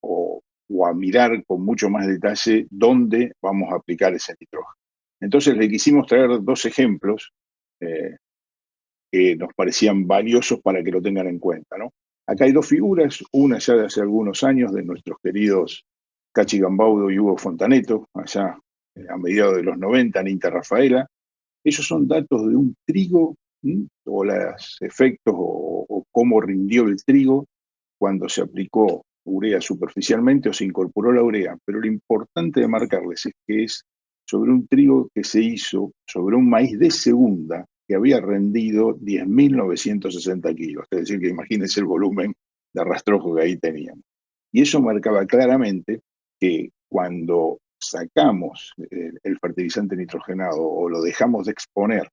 o a mirar con mucho más detalle dónde vamos a aplicar ese nitrógeno. Entonces le quisimos traer 2 ejemplos que nos parecían valiosos para que lo tengan en cuenta, ¿no? Acá hay 2 figuras, una ya de hace algunos años de nuestros queridos Cachi Gambaudo y Hugo Fontaneto, allá a mediados de los 90 en Inter Rafaela. Esos son datos de un trigo, o los efectos o cómo rindió el trigo cuando se aplicó urea superficialmente o se incorporó la urea. Pero lo importante de marcarles es que es sobre un trigo que se hizo sobre un maíz de segunda que había rendido 10.960 kilos. Es decir, que imagínense el volumen de rastrojo que ahí teníamos. Y eso marcaba claramente que cuando sacamos el fertilizante nitrogenado o lo dejamos de exponer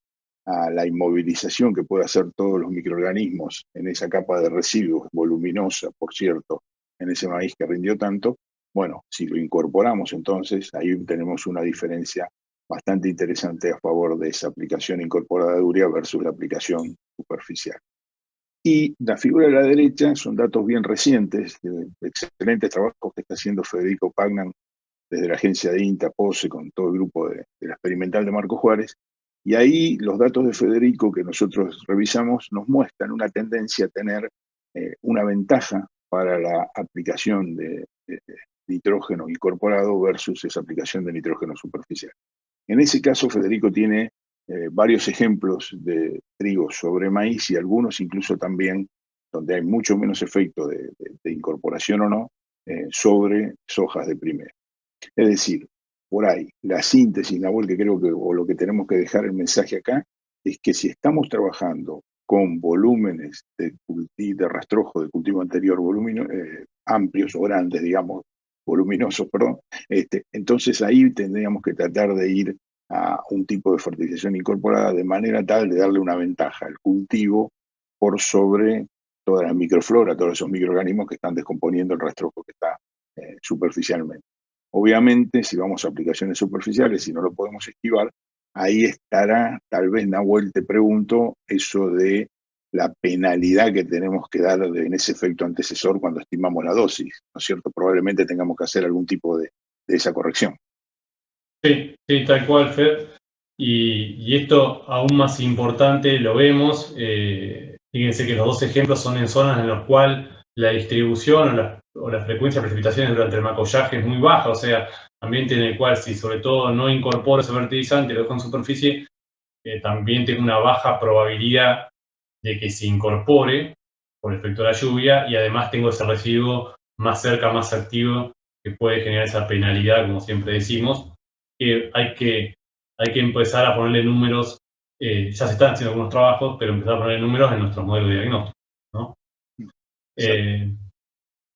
a la inmovilización que puede hacer todos los microorganismos en esa capa de residuos voluminosa, por cierto, en ese maíz que rindió tanto, bueno, si lo incorporamos entonces, ahí tenemos una diferencia bastante interesante a favor de esa aplicación incorporada de urea versus la aplicación superficial. Y la figura de la derecha son datos bien recientes, de excelentes trabajos que está haciendo Federico Pagnan desde la agencia de INTA, POSE, con todo el grupo de la experimental de Marco Juárez. Y ahí los datos de Federico que nosotros revisamos nos muestran una tendencia a tener una ventaja para la aplicación de nitrógeno incorporado versus esa aplicación de nitrógeno superficial. En ese caso, Federico tiene varios ejemplos de trigo sobre maíz y algunos incluso también donde hay mucho menos efecto de incorporación o no sobre sojas de primera. Es decir, por ahí, la síntesis, Nahuel, que creo que, o lo que tenemos que dejar el mensaje acá, es que si estamos trabajando con volúmenes de rastrojo de cultivo anterior, amplios o grandes, digamos, voluminosos, perdón, entonces ahí tendríamos que tratar de ir a un tipo de fertilización incorporada de manera tal de darle una ventaja al cultivo por sobre toda la microflora, todos esos microorganismos que están descomponiendo el rastrojo que está superficialmente. Obviamente, si vamos a aplicaciones superficiales, si no lo podemos esquivar, ahí estará, tal vez, Nahuel, te pregunto, eso de la penalidad que tenemos que dar en ese efecto antecesor cuando estimamos la dosis, ¿no es cierto? Probablemente tengamos que hacer algún tipo de esa corrección. Sí, tal cual, Fer. Y esto aún más importante lo vemos, fíjense que los dos ejemplos son en zonas en las cuales la distribución o la frecuencia de precipitaciones durante el macollaje es muy baja, o sea, ambiente en el cual si sobre todo no incorporo ese fertilizante y lo dejo en superficie, también tengo una baja probabilidad de que se incorpore por efecto de la lluvia, y además tengo ese residuo más cerca, más activo, que puede generar esa penalidad, como siempre decimos, que hay que empezar a ponerle números. Ya se están haciendo algunos trabajos, pero empezar a ponerle números en nuestros modelos de diagnóstico, ¿no?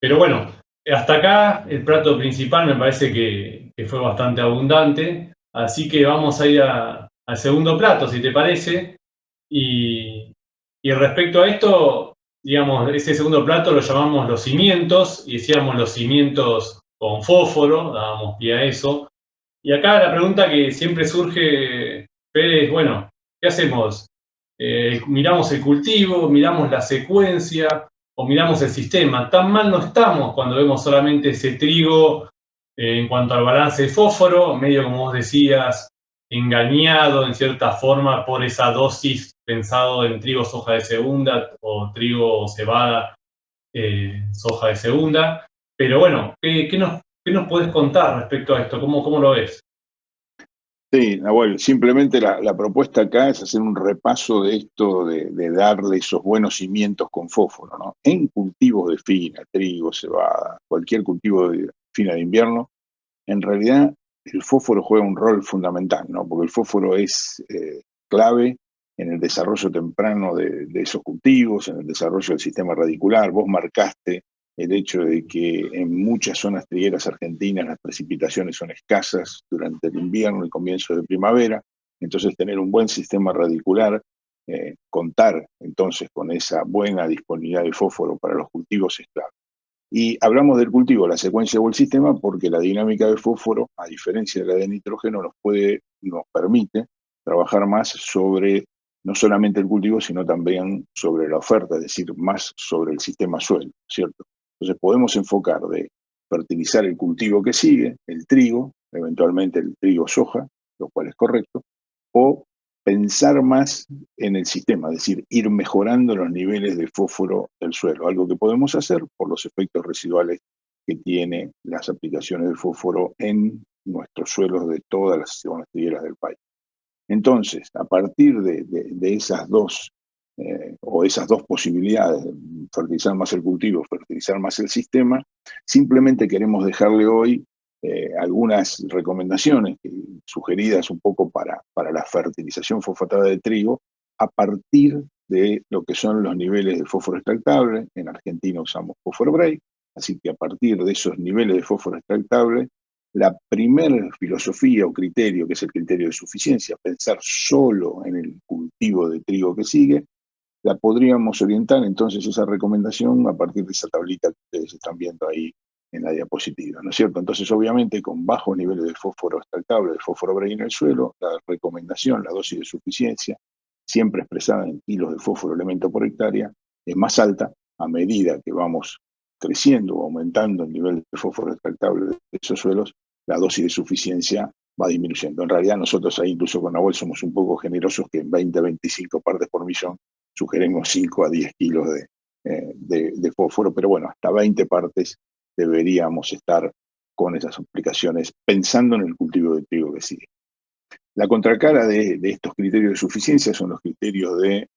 Pero bueno, hasta acá el plato principal me parece que fue bastante abundante, así que vamos a ir al segundo plato, si te parece. Y respecto a esto, digamos, ese segundo plato lo llamamos los cimientos, y decíamos los cimientos con fósforo, dábamos pie a eso. Y acá la pregunta que siempre surge, Fede, es, bueno, ¿qué hacemos? ¿Miramos el cultivo, miramos la secuencia o miramos el sistema? Tan mal no estamos cuando vemos solamente ese trigo en cuanto al balance de fósforo, medio como vos decías, engañado en cierta forma por esa dosis pensado en trigo soja de segunda o trigo o cebada soja de segunda. Pero bueno, ¿qué nos podés contar respecto a esto? ¿Cómo lo ves? Sí, Nahuel, simplemente la propuesta acá es hacer un repaso de esto, de darle esos buenos cimientos con fósforo, ¿no? En cultivos de fina, trigo, cebada, cualquier cultivo de fina de invierno, en realidad el fósforo juega un rol fundamental, ¿no? Porque el fósforo es clave en el desarrollo temprano de esos cultivos, en el desarrollo del sistema radicular. Vos marcaste el hecho de que en muchas zonas trigueras argentinas las precipitaciones son escasas durante el invierno y comienzo de primavera, entonces tener un buen sistema radicular, contar entonces con esa buena disponibilidad de fósforo para los cultivos es clave. Y hablamos del cultivo, la secuencia o el sistema, porque la dinámica de fósforo, a diferencia de la de nitrógeno, nos permite trabajar más sobre no solamente el cultivo, sino también sobre la oferta, es decir, más sobre el sistema suelo, ¿cierto? Entonces podemos enfocar de fertilizar el cultivo que sigue, el trigo, eventualmente el trigo soja, lo cual es correcto, o pensar más en el sistema, es decir, ir mejorando los niveles de fósforo del suelo, algo que podemos hacer por los efectos residuales que tiene las aplicaciones de fósforo en nuestros suelos de todas las zonas trigueras del país. Entonces, a partir de esas dos esas dos posibilidades, fertilizar más el cultivo, fertilizar más el sistema, simplemente queremos dejarle hoy algunas recomendaciones sugeridas un poco para la fertilización fosfatada de trigo a partir de lo que son los niveles de fósforo extractable. En Argentina usamos fósforo Bray, así que a partir de esos niveles de fósforo extractable, la primera filosofía o criterio, que es el criterio de suficiencia, pensar solo en el cultivo de trigo que sigue, la podríamos orientar entonces esa recomendación a partir de esa tablita que ustedes están viendo ahí en la diapositiva, ¿no es cierto? Entonces, obviamente, con bajos niveles de fósforo extractable, de fósforo Bray en el suelo, la recomendación, la dosis de suficiencia, siempre expresada en kilos de fósforo elemento por hectárea, es más alta a medida que vamos creciendo o aumentando el nivel de fósforo extractable de esos suelos, la dosis de suficiencia va disminuyendo. En realidad, nosotros ahí, incluso con Nahuel, somos un poco generosos, que en 20-25 partes por millón sugerimos 5 a 10 kilos de fósforo, pero bueno, hasta 20 partes deberíamos estar con esas aplicaciones pensando en el cultivo de trigo que sigue. La contracara de estos criterios de suficiencia son los criterios de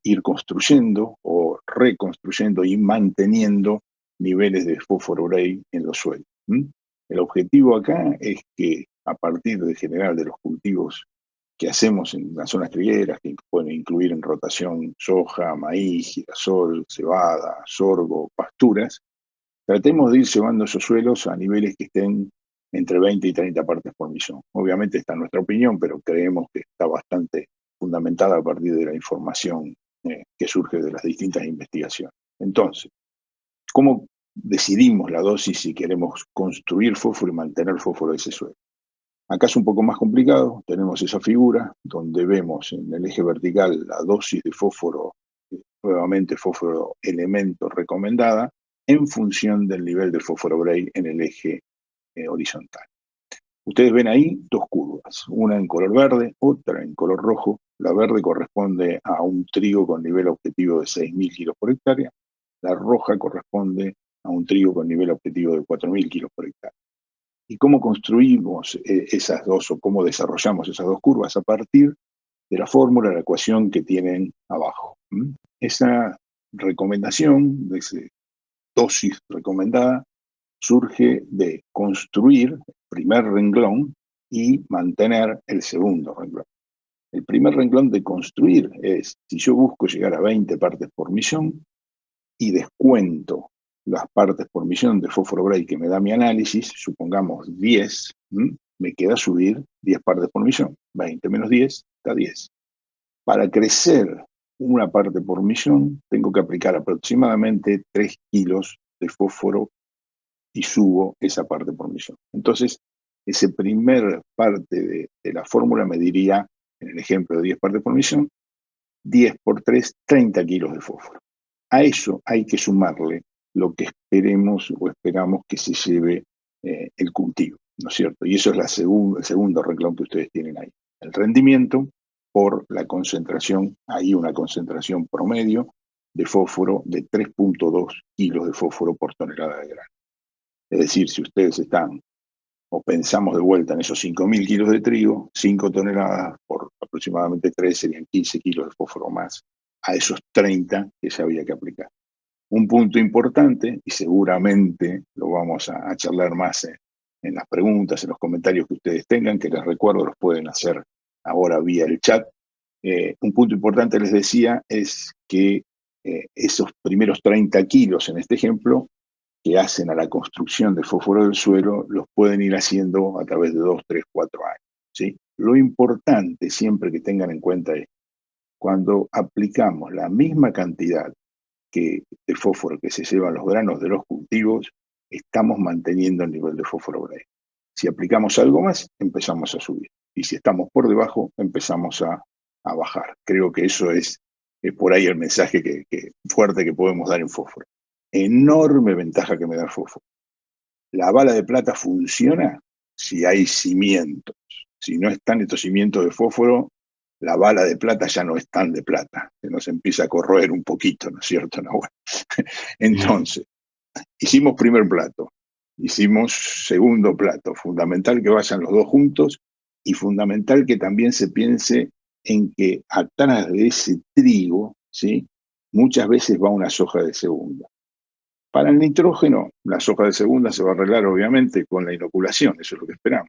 ir construyendo o reconstruyendo y manteniendo niveles de fósforo Bray en los suelos. El objetivo acá es que a partir de general de los cultivos que hacemos en las zonas trigueras, que pueden incluir en rotación soja, maíz, girasol, cebada, sorgo, pasturas, tratemos de ir llevando esos suelos a niveles que estén entre 20 y 30 partes por millón. Obviamente está en nuestra opinión, pero creemos que está bastante fundamentada a partir de la información que surge de las distintas investigaciones. Entonces, ¿cómo decidimos la dosis si queremos construir fósforo y mantener fósforo de ese suelo? Acá es un poco más complicado, tenemos esa figura donde vemos en el eje vertical la dosis de fósforo, nuevamente fósforo elemento recomendada, en función del nivel de fósforo Bray en el eje horizontal. Ustedes ven ahí dos curvas, una en color verde, otra en color rojo. La verde corresponde a un trigo con nivel objetivo de 6.000 kilos por hectárea. La roja corresponde a un trigo con nivel objetivo de 4.000 kilos por hectárea. ¿Y cómo construimos esas dos o cómo desarrollamos esas dos curvas? A partir de la fórmula, la ecuación que tienen abajo. Esa recomendación, de esa dosis recomendada, surge de construir el primer renglón y mantener el segundo renglón. El primer renglón de construir es, si yo busco llegar a 20 partes por millón y descuento las partes por millón de fósforo Bray que me da mi análisis, supongamos 10, me queda subir 10 partes por millón. 20 menos 10 da 10. Para crecer una parte por millón, tengo que aplicar aproximadamente 3 kilos de fósforo y subo esa parte por millón. Entonces, esa primer parte de la fórmula me diría, en el ejemplo de 10 partes por millón, 10 por 3, 30 kilos de fósforo. A eso hay que sumarle lo que esperemos o esperamos que se lleve el cultivo, ¿no es cierto? Y eso es el segundo renglón que ustedes tienen ahí. El rendimiento por la concentración, hay una concentración promedio de fósforo de 3.2 kilos de fósforo por tonelada de grano. Es decir, si ustedes están, o pensamos de vuelta en esos 5.000 kilos de trigo, 5 toneladas por aproximadamente 3 serían 15 kilos de fósforo más a esos 30 que se había que aplicar. Un punto importante, y seguramente lo vamos a charlar más en las preguntas, en los comentarios que ustedes tengan, que les recuerdo los pueden hacer ahora vía el chat. Un punto importante, les decía, es que esos primeros 30 kilos en este ejemplo que hacen a la construcción de fósforo del suelo, los pueden ir haciendo a través de 2, 3, 4 años. ¿Sí? Lo importante, siempre que tengan en cuenta, es cuando aplicamos la misma cantidad de fósforo que se llevan los granos de los cultivos, estamos manteniendo el nivel de fósforo Bray. Si aplicamos algo más, empezamos a subir. Y si estamos por debajo, empezamos a bajar. Creo que eso es por ahí el mensaje fuerte que podemos dar en fósforo. Enorme ventaja que me da el fósforo. La bala de plata funciona si hay cimientos. Si no están estos cimientos de fósforo, la bala de plata ya no es tan de plata. Se nos empieza a corroer un poquito, ¿no es cierto, Nahuel? Entonces, hicimos primer plato, hicimos segundo plato. Fundamental que vayan los dos juntos y fundamental que también se piense en que atrás de ese trigo, ¿sí?, muchas veces va una soja de segunda. Para el nitrógeno, la soja de segunda se va a arreglar obviamente con la inoculación, eso es lo que esperamos.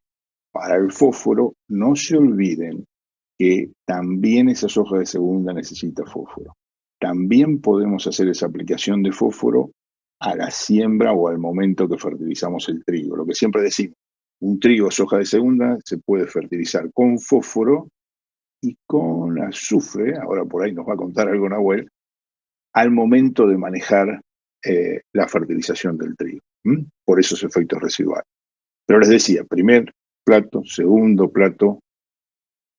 Para el fósforo, no se olviden que también esa soja de segunda necesita fósforo. También podemos hacer esa aplicación de fósforo a la siembra o al momento que fertilizamos el trigo. Lo que siempre decimos, un trigo soja de segunda se puede fertilizar con fósforo y con azufre, ahora por ahí nos va a contar algo Nahuel, al momento de manejar la fertilización del trigo, por esos efectos residuales. Pero les decía, primer plato, segundo plato,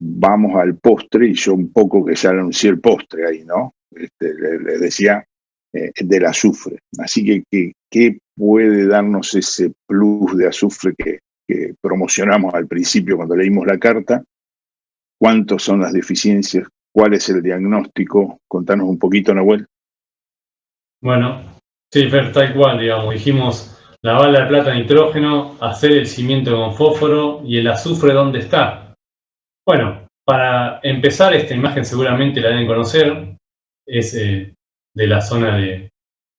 vamos al postre, y yo un poco que ya anuncié el postre ahí, ¿no? Les decía del azufre. Así que, ¿qué puede darnos ese plus de azufre que promocionamos al principio cuando leímos la carta? ¿Cuántas son las deficiencias? ¿Cuál es el diagnóstico? Contanos un poquito, Nahuel. Bueno, sí, Fer, tal cual, digamos. Dijimos la bala de plata nitrógeno, hacer el cimiento con fósforo y el azufre, ¿dónde está? Bueno, para empezar, esta imagen seguramente la deben conocer. Es de la zona de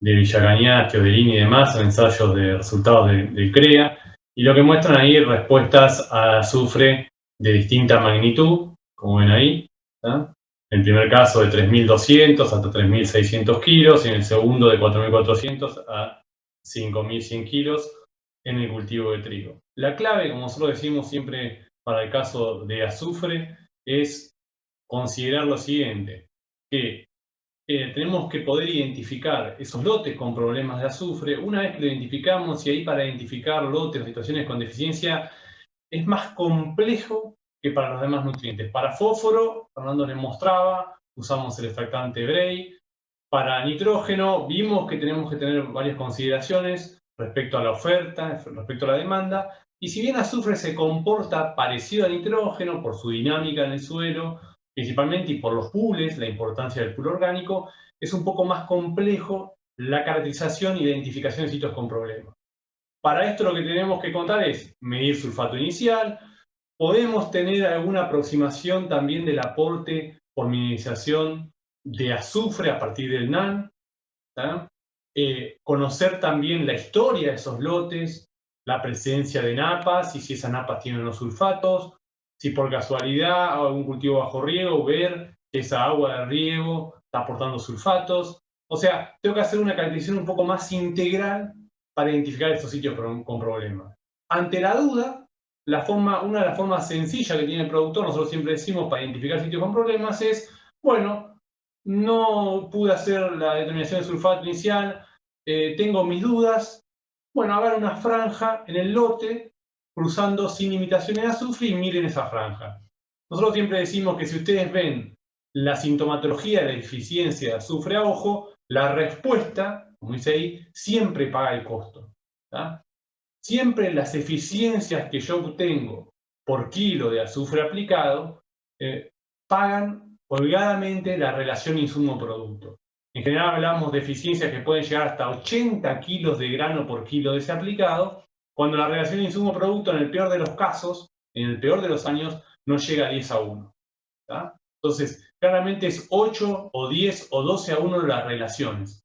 Villa Cañas, Teoderini y demás, son ensayos de resultados del CREA. Y lo que muestran ahí respuestas al azufre de distinta magnitud, como ven ahí, ¿tá? En el primer caso de 3.200 hasta 3.600 kilos y en el segundo de 4.400 a 5.100 kilos en el cultivo de trigo. La clave, como nosotros decimos siempre para el caso de azufre, es considerar lo siguiente, que tenemos que poder identificar esos lotes con problemas de azufre. Una vez que lo identificamos, y ahí para identificar lotes o situaciones con deficiencia es más complejo que para los demás nutrientes. Para fósforo, Fernando les mostraba, usamos el extractante Bray. Para nitrógeno, vimos que tenemos que tener varias consideraciones respecto a la oferta, respecto a la demanda. Y si bien azufre se comporta parecido al nitrógeno por su dinámica en el suelo, principalmente y por los pools, la importancia del pool orgánico, es un poco más complejo la caracterización e identificación de sitios con problemas. Para esto lo que tenemos que contar es medir sulfato inicial, podemos tener alguna aproximación también del aporte por mineralización de azufre a partir del NaN, conocer también la historia de esos lotes, la presencia de napas y si esas napas tienen los sulfatos, si por casualidad hago algún cultivo bajo riego, ver si esa agua de riego está aportando sulfatos. O sea, tengo que hacer una caracterización un poco más integral para identificar estos sitios con problemas. Ante la duda, una de las formas sencillas que tiene el productor, nosotros siempre decimos para identificar sitios con problemas es, bueno, no pude hacer la determinación de sulfato inicial, tengo mis dudas, bueno, hagan una franja en el lote cruzando sin limitaciones de azufre y miren esa franja. Nosotros siempre decimos que si ustedes ven la sintomatología de la deficiencia de azufre a ojo, la respuesta, como dice ahí, siempre paga el costo. ¿Tá? Siempre las eficiencias que yo obtengo por kilo de azufre aplicado pagan holgadamente la relación insumo-producto. En general hablamos de eficiencias que pueden llegar hasta 80 kilos de grano por kilo de ese aplicado, cuando la relación insumo-producto en el peor de los casos, en el peor de los años, no llega a 10 a 1. ¿Tá? Entonces, claramente es 8 o 10 o 12 a 1 las relaciones.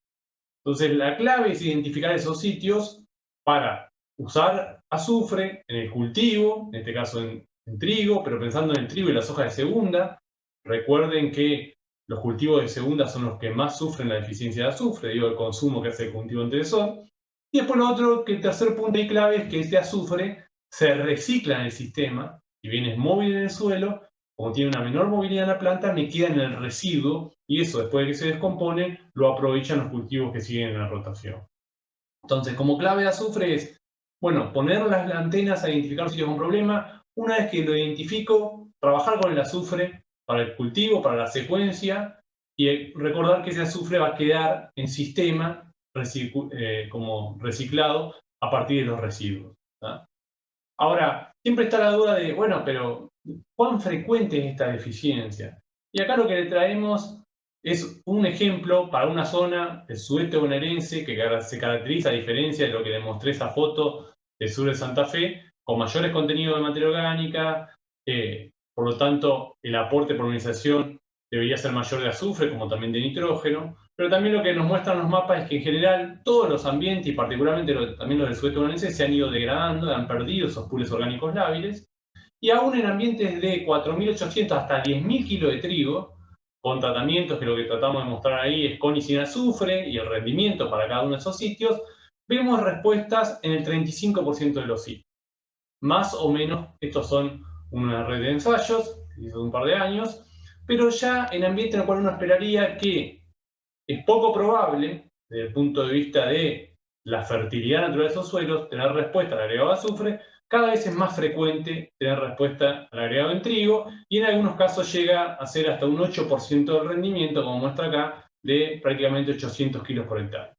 Entonces, la clave es identificar esos sitios para usar azufre en el cultivo, en este caso en trigo, pero pensando en el trigo y la soja de segunda. Recuerden que los cultivos de segunda son los que más sufren la deficiencia de azufre, digo, el consumo que hace el cultivo entresor. Y después lo otro, que el tercer punto y clave es que este azufre se recicla en el sistema, si bien es móvil en el suelo, como tiene una menor movilidad en la planta, me queda en el residuo y eso después de que se descompone lo aprovechan los cultivos que siguen en la rotación. Entonces, como clave de azufre es, bueno, poner las antenas a identificar los sitios con problema. Una vez que lo identifico, trabajar con el azufre para el cultivo, para la secuencia, y recordar que ese azufre va a quedar en sistema como reciclado a partir de los residuos. ¿Tá? Ahora, siempre está la duda de, bueno, pero ¿cuán frecuente es esta deficiencia? Y acá lo que le traemos es un ejemplo para una zona del sudeste bonaerense que se caracteriza, a diferencia de lo que demostré esa foto del sur de Santa Fe, con mayores contenidos de materia orgánica, por lo tanto el aporte por mineralización debería ser mayor de azufre, como también de nitrógeno, pero también lo que nos muestran los mapas es que en general todos los ambientes, y particularmente también los del sudeste bonaerense, se han ido degradando, han perdido esos pools orgánicos lábiles, y aún en ambientes de 4.800 hasta 10.000 kilos de trigo, con tratamientos que lo que tratamos de mostrar ahí es con y sin azufre y el rendimiento para cada uno de esos sitios, vemos respuestas en el 35% de los sitios. Más o menos, estos son una red de ensayos, que hizo un par de años, pero ya en ambientes en el cual uno esperaría que es poco probable, desde el punto de vista de la fertilidad natural de esos suelos, tener respuesta al agregado de azufre. Cada vez es más frecuente tener respuesta al agregado en trigo y en algunos casos llega a ser hasta un 8% del rendimiento, como muestra acá, de prácticamente 800 kilos por hectárea.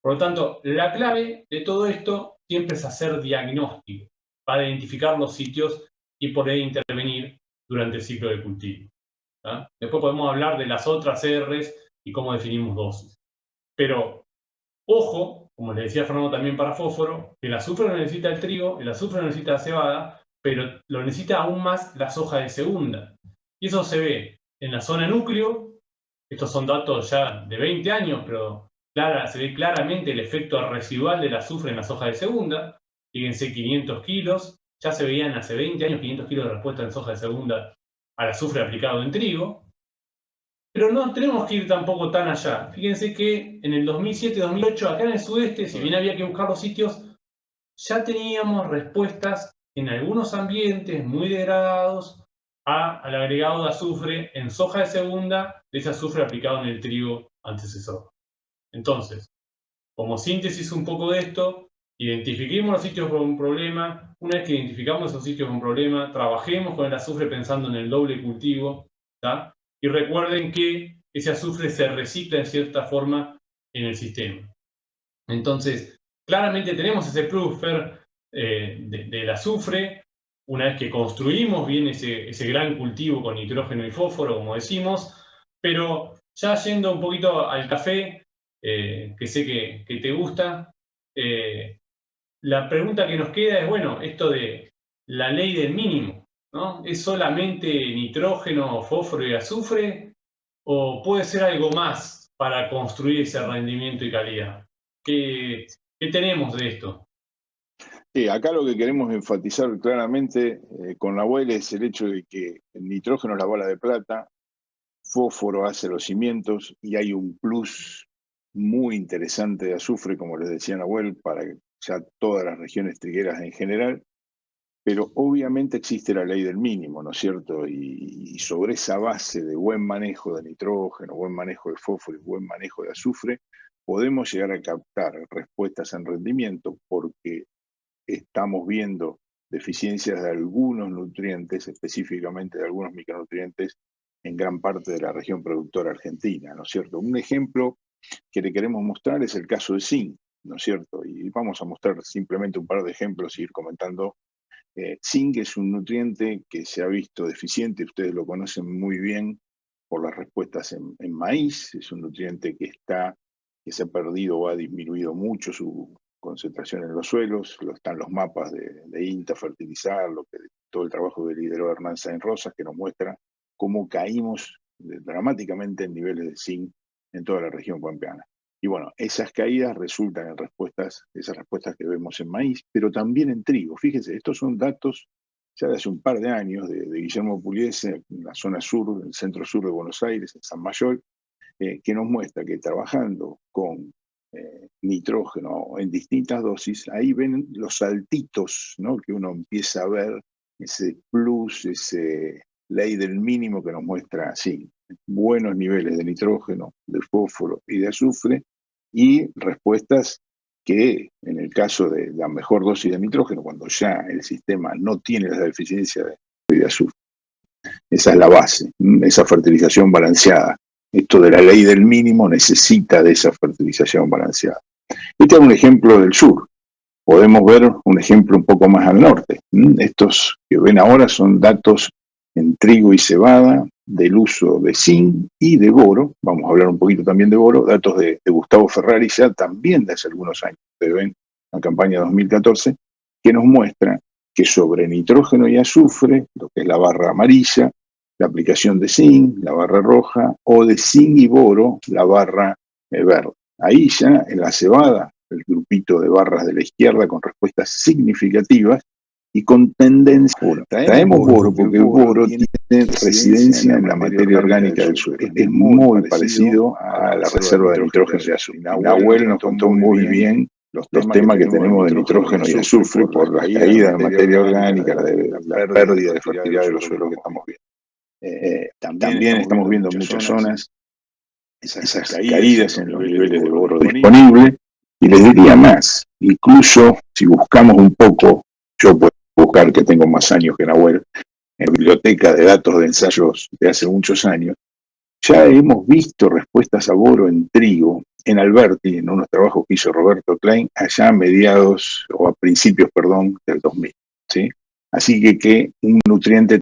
Por lo tanto, la clave de todo esto siempre es hacer diagnóstico para identificar los sitios y poder intervenir durante el ciclo de cultivo. ¿Tá? Después podemos hablar de las otras R's y cómo definimos dosis. Pero, ojo, como le decía Fernando también para fósforo, que el azufre lo necesita el trigo, el azufre lo necesita la cebada, pero lo necesita aún más la soja de segunda. Y eso se ve en la zona núcleo. Estos son datos ya de 20 años, pero se ve claramente el efecto residual del azufre en la soja de segunda. Fíjense, 500 kilos. Ya se veían hace 20 años 500 kilos de respuesta en soja de segunda al azufre aplicado en trigo. Pero no tenemos que ir tampoco tan allá. Fíjense que en el 2007-2008, acá en el sudeste, si bien había que buscar los sitios, ya teníamos respuestas en algunos ambientes muy degradados al agregado de azufre en soja de segunda de ese azufre aplicado en el trigo antecesor. Entonces, como síntesis un poco de esto, identifiquemos los sitios con problema. Una vez que identificamos esos sitios con problema, trabajemos con el azufre pensando en el doble cultivo, ¿tá? Y recuerden que ese azufre se recicla en cierta forma en el sistema. Entonces, claramente tenemos ese puffer, del azufre. Una vez que construimos bien ese gran cultivo con nitrógeno y fósforo, como decimos, pero ya yendo un poquito al café, que sé que te gusta, la pregunta que nos queda es, bueno, esto de la ley del mínimo, ¿no? ¿Es solamente nitrógeno, fósforo y azufre? ¿O puede ser algo más para construir ese rendimiento y calidad? ¿Qué tenemos de esto? Sí, acá lo que queremos enfatizar claramente con Nahuel es el hecho de que el nitrógeno es la bala de plata, fósforo hace los cimientos y hay un plus muy interesante de azufre, como les decía Nahuel, para ya todas las regiones trigueras en general, pero obviamente existe la ley del mínimo, ¿no es cierto? Y sobre esa base de buen manejo de nitrógeno, buen manejo de fósforo y buen manejo de azufre, podemos llegar a captar respuestas en rendimiento porque estamos viendo deficiencias de algunos nutrientes, específicamente de algunos micronutrientes, en gran parte de la región productora argentina, ¿no es cierto? Un ejemplo que le queremos mostrar es el caso de zinc, ¿no es cierto? Y vamos a mostrar simplemente un par de ejemplos y ir comentando. Zinc es un nutriente que se ha visto deficiente, ustedes lo conocen muy bien por las respuestas en maíz, es un nutriente que se ha perdido o ha disminuido mucho su concentración en los suelos, están los mapas de INTA Fertilizar, todo el trabajo que lideró Hernán Sáenz Rosas, que nos muestra cómo caímos dramáticamente en niveles de zinc en toda la región pampeana. Y bueno, esas caídas resultan en esas respuestas que vemos en maíz, pero también en trigo. Fíjense, estos son datos ya de hace un par de años de Guillermo Pugliese, en la zona sur, en el centro sur de Buenos Aires, en San Mayol, que nos muestra que trabajando con nitrógeno en distintas dosis, ahí ven los saltitos, ¿no? Que uno empieza a ver, ese plus, ese ley del mínimo que nos muestra así, buenos niveles de nitrógeno, de fósforo y de azufre, y respuestas que en el caso de la mejor dosis de nitrógeno, cuando ya el sistema no tiene la deficiencia de azufre. Esa es la base, esa fertilización balanceada. Esto de la ley del mínimo necesita de esa fertilización balanceada. Este es un ejemplo del sur. Podemos ver un ejemplo un poco más al norte. Estos que ven ahora son datos en trigo y cebada del uso de zinc y de boro. Vamos a hablar un poquito también de boro. Datos de Gustavo Ferrari ya también de hace algunos años. Ustedes ven la campaña 2014, que nos muestra que sobre nitrógeno y azufre, lo que es la barra amarilla, la aplicación de zinc, la barra roja, o de zinc y boro, la barra verde. Ahí ya en la cebada, el grupito de barras de la izquierda con respuestas significativas y con tendencia. Traemos boro porque el boro tiene residencia en la materia orgánica del suelo. Es muy parecido a la reserva de nitrógeno y azufre. Nahuel nos contó muy bien los temas que tenemos de nitrógeno y azufre por la caída de materia orgánica, la pérdida de fertilidad de los suelos que estamos viendo. También estamos viendo en muchas zonas esas caídas en los niveles de boro disponible, y les diría más, incluso si buscamos un poco, yo puedo buscar, que tengo más años que Nahuel, en biblioteca de datos de ensayos de hace muchos años, ya hemos visto respuestas a boro en trigo, en Alberti, en unos trabajos que hizo Roberto Klein, allá a principios del 2000. ¿Sí? Así que un nutriente,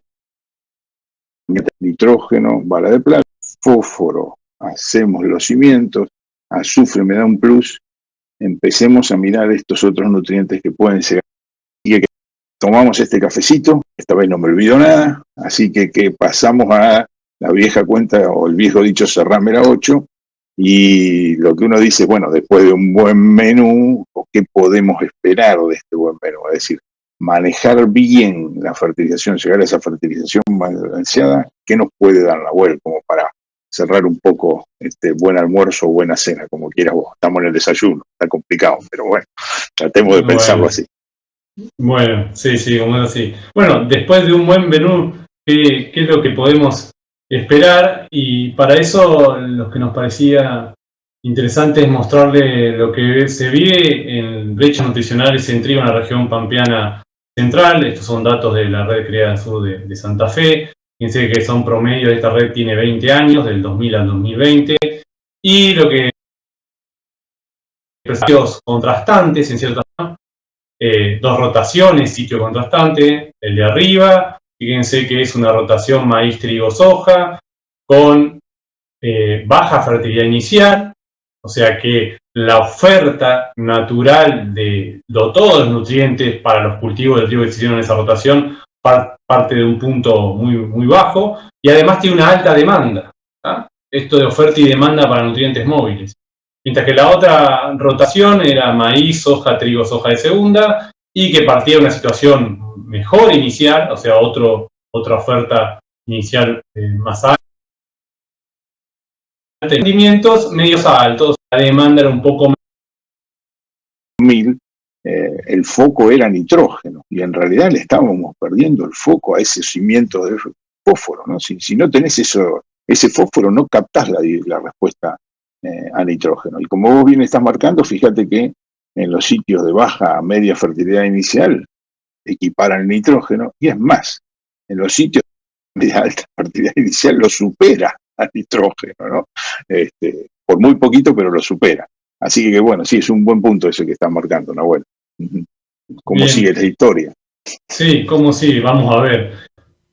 nitrógeno, bala de plata, fósforo, hacemos los cimientos, azufre me da un plus, empecemos a mirar estos otros nutrientes que pueden llegar. Y que tomamos este cafecito, esta vez no me olvido nada, así que pasamos a la vieja cuenta o el viejo dicho cerrame la 8, y lo que uno dice, bueno, después de un buen menú, ¿qué podemos esperar de este buen menú? Es decir, manejar bien la fertilización, llegar a esa fertilización balanceada, ¿qué nos puede dar Nahuel como para cerrar un poco este buen almuerzo o buena cena, como quieras vos? Estamos en el desayuno, está complicado, pero bueno, tratemos de pensarlo así. Bueno, sí, como es así. Bueno, después de un buen menú, ¿qué es lo que podemos esperar? Y para eso, lo que nos parecía interesante es mostrarle lo que se vive en brechas nutricionales en trigo en la región pampeana central. Estos son datos de la red Criada Sur de Santa Fe. Fíjense que son promedio de esta red, tiene 20 años, del 2000 al 2020. Y lo que precios contrastantes en cierta forma, dos rotaciones, sitio contrastante, el de arriba, fíjense que es una rotación maíz, trigo, soja, con baja fertilidad inicial, o sea que la oferta natural de todos los nutrientes para los cultivos de trigo que se hicieron en esa rotación parte de un punto muy bajo, y además tiene una alta demanda, ¿tá? Esto de oferta y demanda para nutrientes móviles. Mientras que la otra rotación era maíz, soja, trigo, soja de segunda, y que partía de una situación mejor inicial, o sea, otra oferta inicial más alta, rendimientos medios a altos, la demanda era un poco más. El foco era nitrógeno, y en realidad le estábamos perdiendo el foco a ese cimiento de fósforo, ¿no? Si no tenés ese fósforo, no captás la respuesta a nitrógeno. Y como vos bien estás marcando, fíjate que en los sitios de baja a media fertilidad inicial equiparan el nitrógeno, y es más, en los sitios de alta fertilidad inicial lo supera al nitrógeno, ¿no? Por muy poquito, pero lo supera. Así que bueno, sí, es un buen punto ese que estás marcando, Nahuel. ¿Cómo Bien. sigue la historia? Sí, cómo sigue, vamos a ver.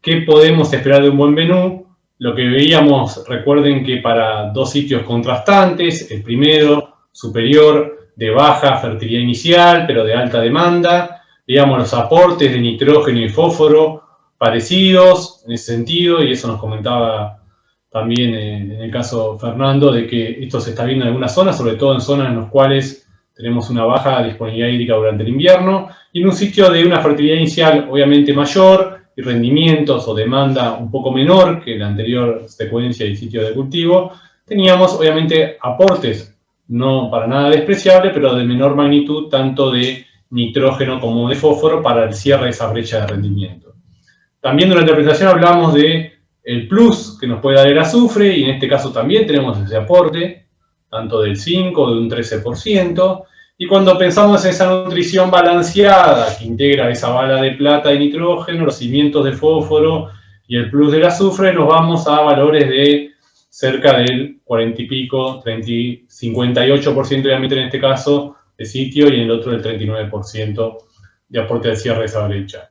¿Qué podemos esperar de un buen menú? Lo que veíamos, recuerden que para dos sitios contrastantes, el primero, superior, de baja fertilidad inicial, pero de alta demanda, veíamos los aportes de nitrógeno y fósforo parecidos en ese sentido, y eso nos comentaba también en el caso Fernando, de que esto se está viendo en algunas zonas, sobre todo en zonas en las cuales tenemos una baja disponibilidad hídrica durante el invierno, y en un sitio de una fertilidad inicial obviamente mayor, y rendimientos o demanda un poco menor que la anterior secuencia y sitio de cultivo, teníamos obviamente aportes, no para nada despreciables, pero de menor magnitud, tanto de nitrógeno como de fósforo, para el cierre de esa brecha de rendimiento. También durante la presentación hablamos de el plus que nos puede dar el azufre, y en este caso también tenemos ese aporte, tanto del 5 o de un 13%, y cuando pensamos en esa nutrición balanceada que integra esa bala de plata de nitrógeno, los cimientos de fósforo y el plus del azufre, nos vamos a valores de cerca del 40 y pico, 58% obviamente en este caso de sitio, y en el otro del 39% de aporte al cierre de esa brecha.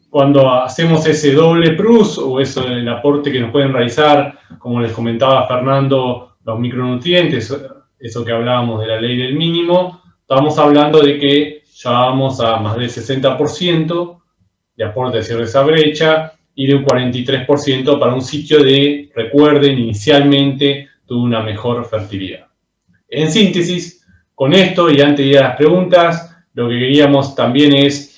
Cuando hacemos ese doble plus, o eso, el aporte que nos pueden realizar, como les comentaba Fernando, los micronutrientes, eso que hablábamos de la ley del mínimo, estamos hablando de que ya vamos a más del 60% de aporte de cierre de esa brecha, y de un 43% para un sitio de, recuerden, inicialmente tuvo una mejor fertilidad. En síntesis, con esto, y antes de ir a las preguntas, lo que queríamos también es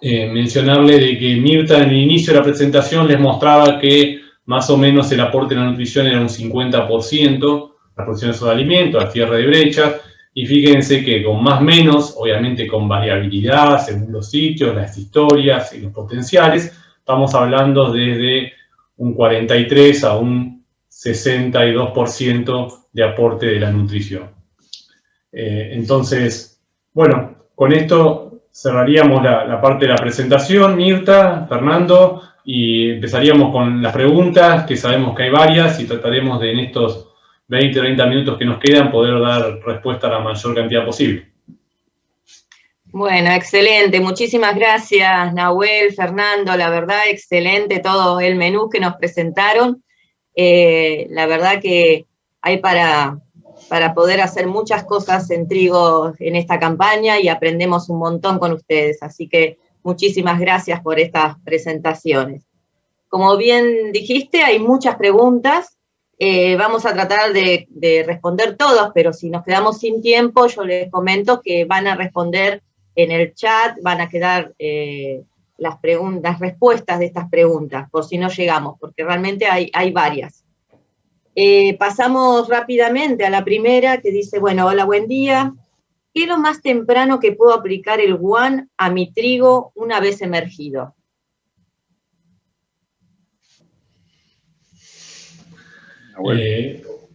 mencionarle de que Mirta en el inicio de la presentación les mostraba que más o menos el aporte de la nutrición era un 50%, las porciones de alimentos, al cierre de brechas, y fíjense que con más o menos, obviamente con variabilidad según los sitios, las historias y los potenciales, estamos hablando desde un 43 a un 62% de aporte de la nutrición. Entonces, bueno, con esto cerraríamos la parte de la presentación, Mirta, Fernando, y empezaríamos con las preguntas, que sabemos que hay varias, y trataremos de en estos 20 o 30 minutos que nos quedan poder dar respuesta a la mayor cantidad posible. Bueno, excelente. Muchísimas gracias, Nahuel, Fernando. La verdad, excelente todo el menú que nos presentaron. La verdad que hay para poder hacer muchas cosas en trigo en esta campaña, y aprendemos un montón con ustedes. Así que muchísimas gracias por estas presentaciones. Como bien dijiste, hay muchas preguntas. Vamos a tratar de responder todos, pero si nos quedamos sin tiempo, yo les comento que van a responder en el chat, van a quedar las respuestas de estas preguntas, por si no llegamos, porque realmente hay varias. Pasamos rápidamente a la primera, que dice, bueno, hola, buen día. ¿Qué es lo más temprano que puedo aplicar el GUAN a mi trigo una vez emergido?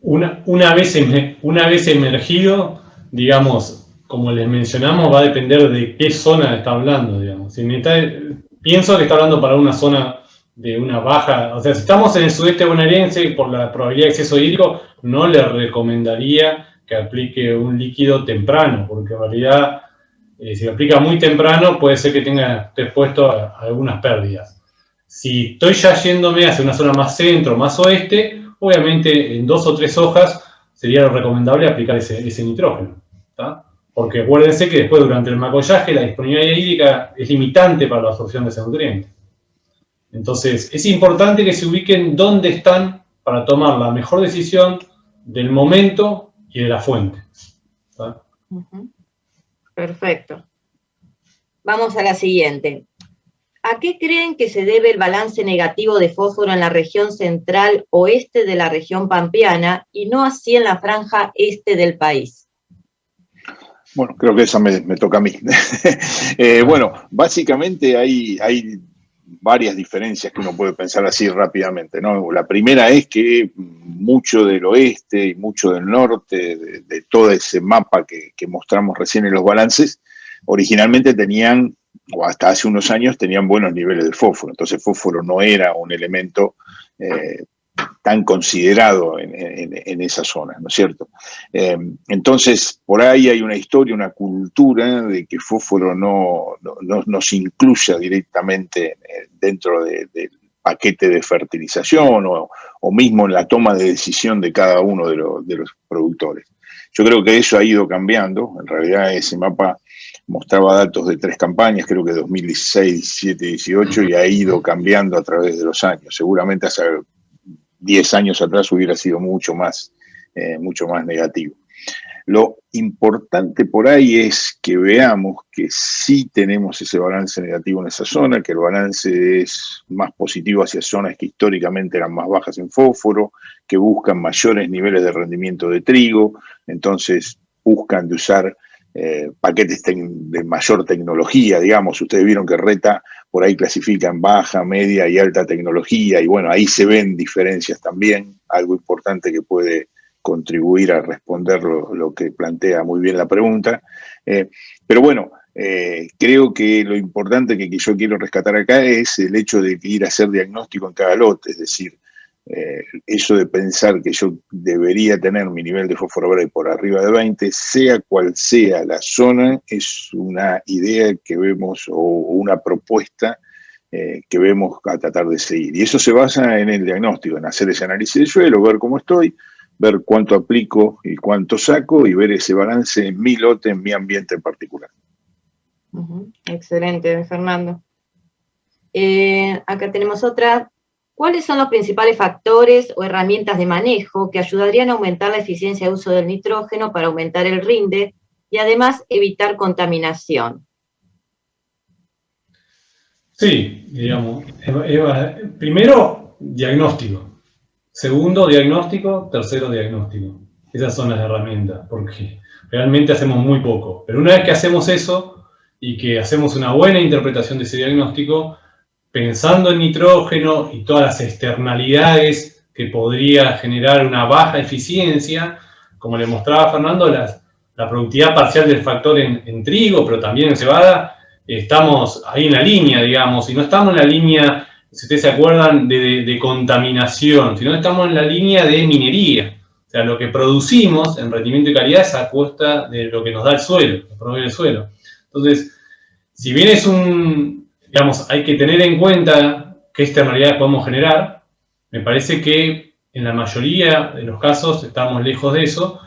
Una vez emergido, digamos, como les mencionamos, va a depender de qué zona está hablando, digamos. Pienso que está hablando para una zona de una baja, o sea, si estamos en el sudeste bonaerense, por la probabilidad de exceso hídrico, no le recomendaría que aplique un líquido temprano, porque en realidad Si lo aplica muy temprano, puede ser que esté expuesto a algunas pérdidas. Si estoy ya yéndome hacia una zona más centro, más oeste, obviamente en 2 o 3 hojas sería lo recomendable aplicar ese nitrógeno, ¿tá? Porque acuérdense que después durante el macollaje la disponibilidad hídrica es limitante para la absorción de ese nutriente. Entonces es importante que se ubiquen dónde están para tomar la mejor decisión del momento y de la fuente, ¿tá? Perfecto. Vamos a la siguiente. ¿A qué creen que se debe el balance negativo de fósforo en la región central oeste de la región pampeana y no así en la franja este del país? Bueno, creo que esa me toca a mí. Bueno, básicamente hay varias diferencias que uno puede pensar así rápidamente, ¿no? La primera es que mucho del oeste y mucho del norte, de todo ese mapa que mostramos recién en los balances, originalmente tenían, o hasta hace unos años, tenían buenos niveles de fósforo. Entonces, fósforo no era un elemento tan considerado en esa zona, ¿no es cierto? Entonces, por ahí hay una historia, una cultura de que fósforo no se incluya directamente dentro del paquete de fertilización o mismo en la toma de decisión de cada uno de los productores. Yo creo que eso ha ido cambiando. En realidad ese mapa mostraba datos de 3 campañas, creo que 2016, 17, 18, y ha ido cambiando a través de los años. Seguramente hace 10 años atrás hubiera sido mucho más negativo. Lo importante por ahí es que veamos que sí tenemos ese balance negativo en esa zona, que el balance es más positivo hacia zonas que históricamente eran más bajas en fósforo, que buscan mayores niveles de rendimiento de trigo, entonces buscan de usar paquetes de mayor tecnología, digamos. Ustedes vieron que Reta por ahí clasifica en baja, media y alta tecnología, y bueno, ahí se ven diferencias también, algo importante que puede contribuir a responder lo que plantea muy bien la pregunta. Pero bueno, creo que lo importante que yo quiero rescatar acá es el hecho de ir a hacer diagnóstico en cada lote, es decir, eso de pensar que yo debería tener mi nivel de fósforo verde por arriba de 20, sea cual sea la zona, es una idea que vemos o una propuesta que vemos a tratar de seguir. Y eso se basa en el diagnóstico, en hacer ese análisis del suelo, ver cómo estoy, ver cuánto aplico y cuánto saco y ver ese balance en mi lote, en mi ambiente en particular. Excelente, Fernando. Acá tenemos otra. ¿Cuáles son los principales factores o herramientas de manejo que ayudarían a aumentar la eficiencia de uso del nitrógeno para aumentar el rinde y además evitar contaminación? Sí, digamos, primero, diagnóstico. Segundo, diagnóstico. Tercero, diagnóstico. Esas son las herramientas, porque realmente hacemos muy poco. Pero una vez que hacemos eso y que hacemos una buena interpretación de ese diagnóstico, pensando en nitrógeno y todas las externalidades que podría generar una baja eficiencia, como le mostraba Fernando, la productividad parcial del factor en trigo, pero también en cebada, estamos ahí en la línea, digamos, y no estamos en la línea, si ustedes se acuerdan, de contaminación, sino estamos en la línea de minería. O sea, lo que producimos en rendimiento y calidad es a costa de lo que nos da el suelo, nos provee el suelo. Entonces, si bien es digamos, hay que tener en cuenta qué externalidades podemos generar, me parece que en la mayoría de los casos estamos lejos de eso,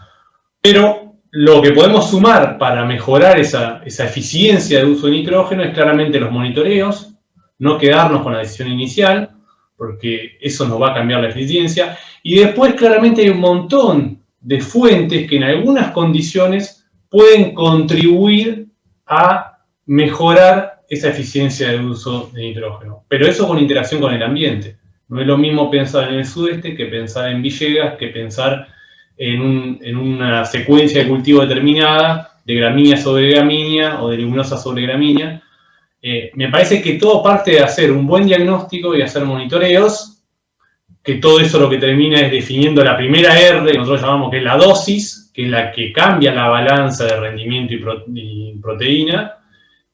pero lo que podemos sumar para mejorar esa eficiencia de uso de nitrógeno es claramente los monitoreos, no quedarnos con la decisión inicial, porque eso nos va a cambiar la eficiencia, y después claramente hay un montón de fuentes que en algunas condiciones pueden contribuir a mejorar esa eficiencia de uso de nitrógeno. Pero eso con interacción con el ambiente. No es lo mismo pensar en el sudeste que pensar en Villegas, que pensar en una secuencia de cultivo determinada, de gramínea sobre gramínea o de leguminosa sobre gramínea. Me parece que todo parte de hacer un buen diagnóstico y hacer monitoreos, que todo eso lo que termina es definiendo la primera R, que nosotros llamamos que es la dosis, que es la que cambia la balanza de rendimiento y proteína,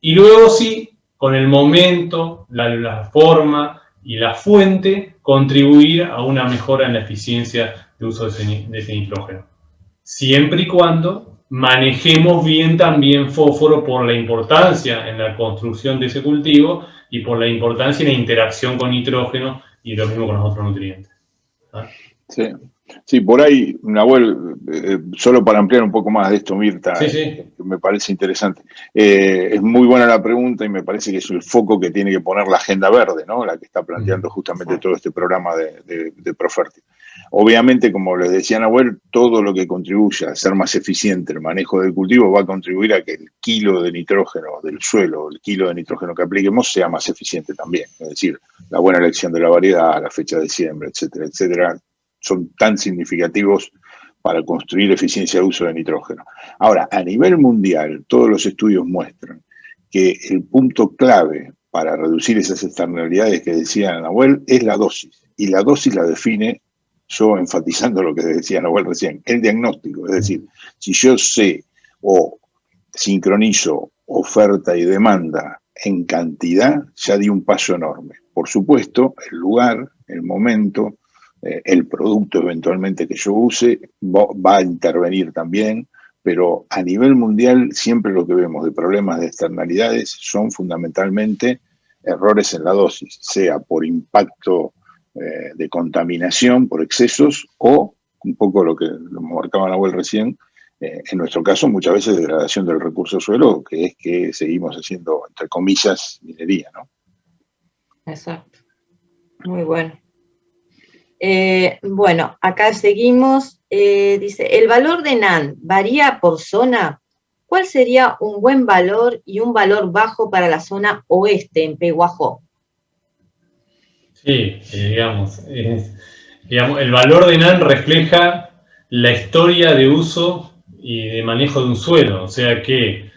y luego sí, con el momento, la forma y la fuente, contribuir a una mejora en la eficiencia de uso de ese nitrógeno. Siempre y cuando manejemos bien también fósforo por la importancia en la construcción de ese cultivo y por la importancia en la interacción con nitrógeno y lo mismo con los otros nutrientes. ¿Ah? Sí. Sí, por ahí, Nahuel, solo para ampliar un poco más de esto, Mirta, Sí, sí. que me parece interesante. Es muy buena la pregunta y me parece que es el foco que tiene que poner la agenda verde, ¿no? La que está planteando justamente todo este programa de Profertil. Obviamente, como les decía Nahuel, todo lo que contribuya a ser más eficiente el manejo del cultivo va a contribuir a que el kilo de nitrógeno del suelo, el kilo de nitrógeno que apliquemos, sea más eficiente también. Es decir, la buena elección de la variedad, la fecha de siembra, etcétera, etcétera, son tan significativos para construir eficiencia de uso de nitrógeno. Ahora, a nivel mundial, todos los estudios muestran que el punto clave para reducir esas externalidades que decía Nahuel es la dosis. Y la dosis la define, yo enfatizando lo que decía Nahuel recién, el diagnóstico. Es decir, si yo sé o sincronizo oferta y demanda en cantidad, ya di un paso enorme. Por supuesto, el lugar, el momento, el producto eventualmente que yo use va a intervenir también, pero a nivel mundial siempre lo que vemos de problemas de externalidades son fundamentalmente errores en la dosis, sea por impacto de contaminación, por excesos, o un poco lo que lo marcaba Nahuel recién, en nuestro caso muchas veces degradación del recurso suelo, que es que seguimos haciendo, entre comillas, minería, ¿no? Exacto. Muy bueno. Bueno, acá seguimos. Dice, ¿el valor de NAN varía por zona? ¿Cuál sería un buen valor y un valor bajo para la zona oeste en Pehuajó? Sí, digamos, el valor de NAN refleja la historia de uso y de manejo de un suelo. O sea que,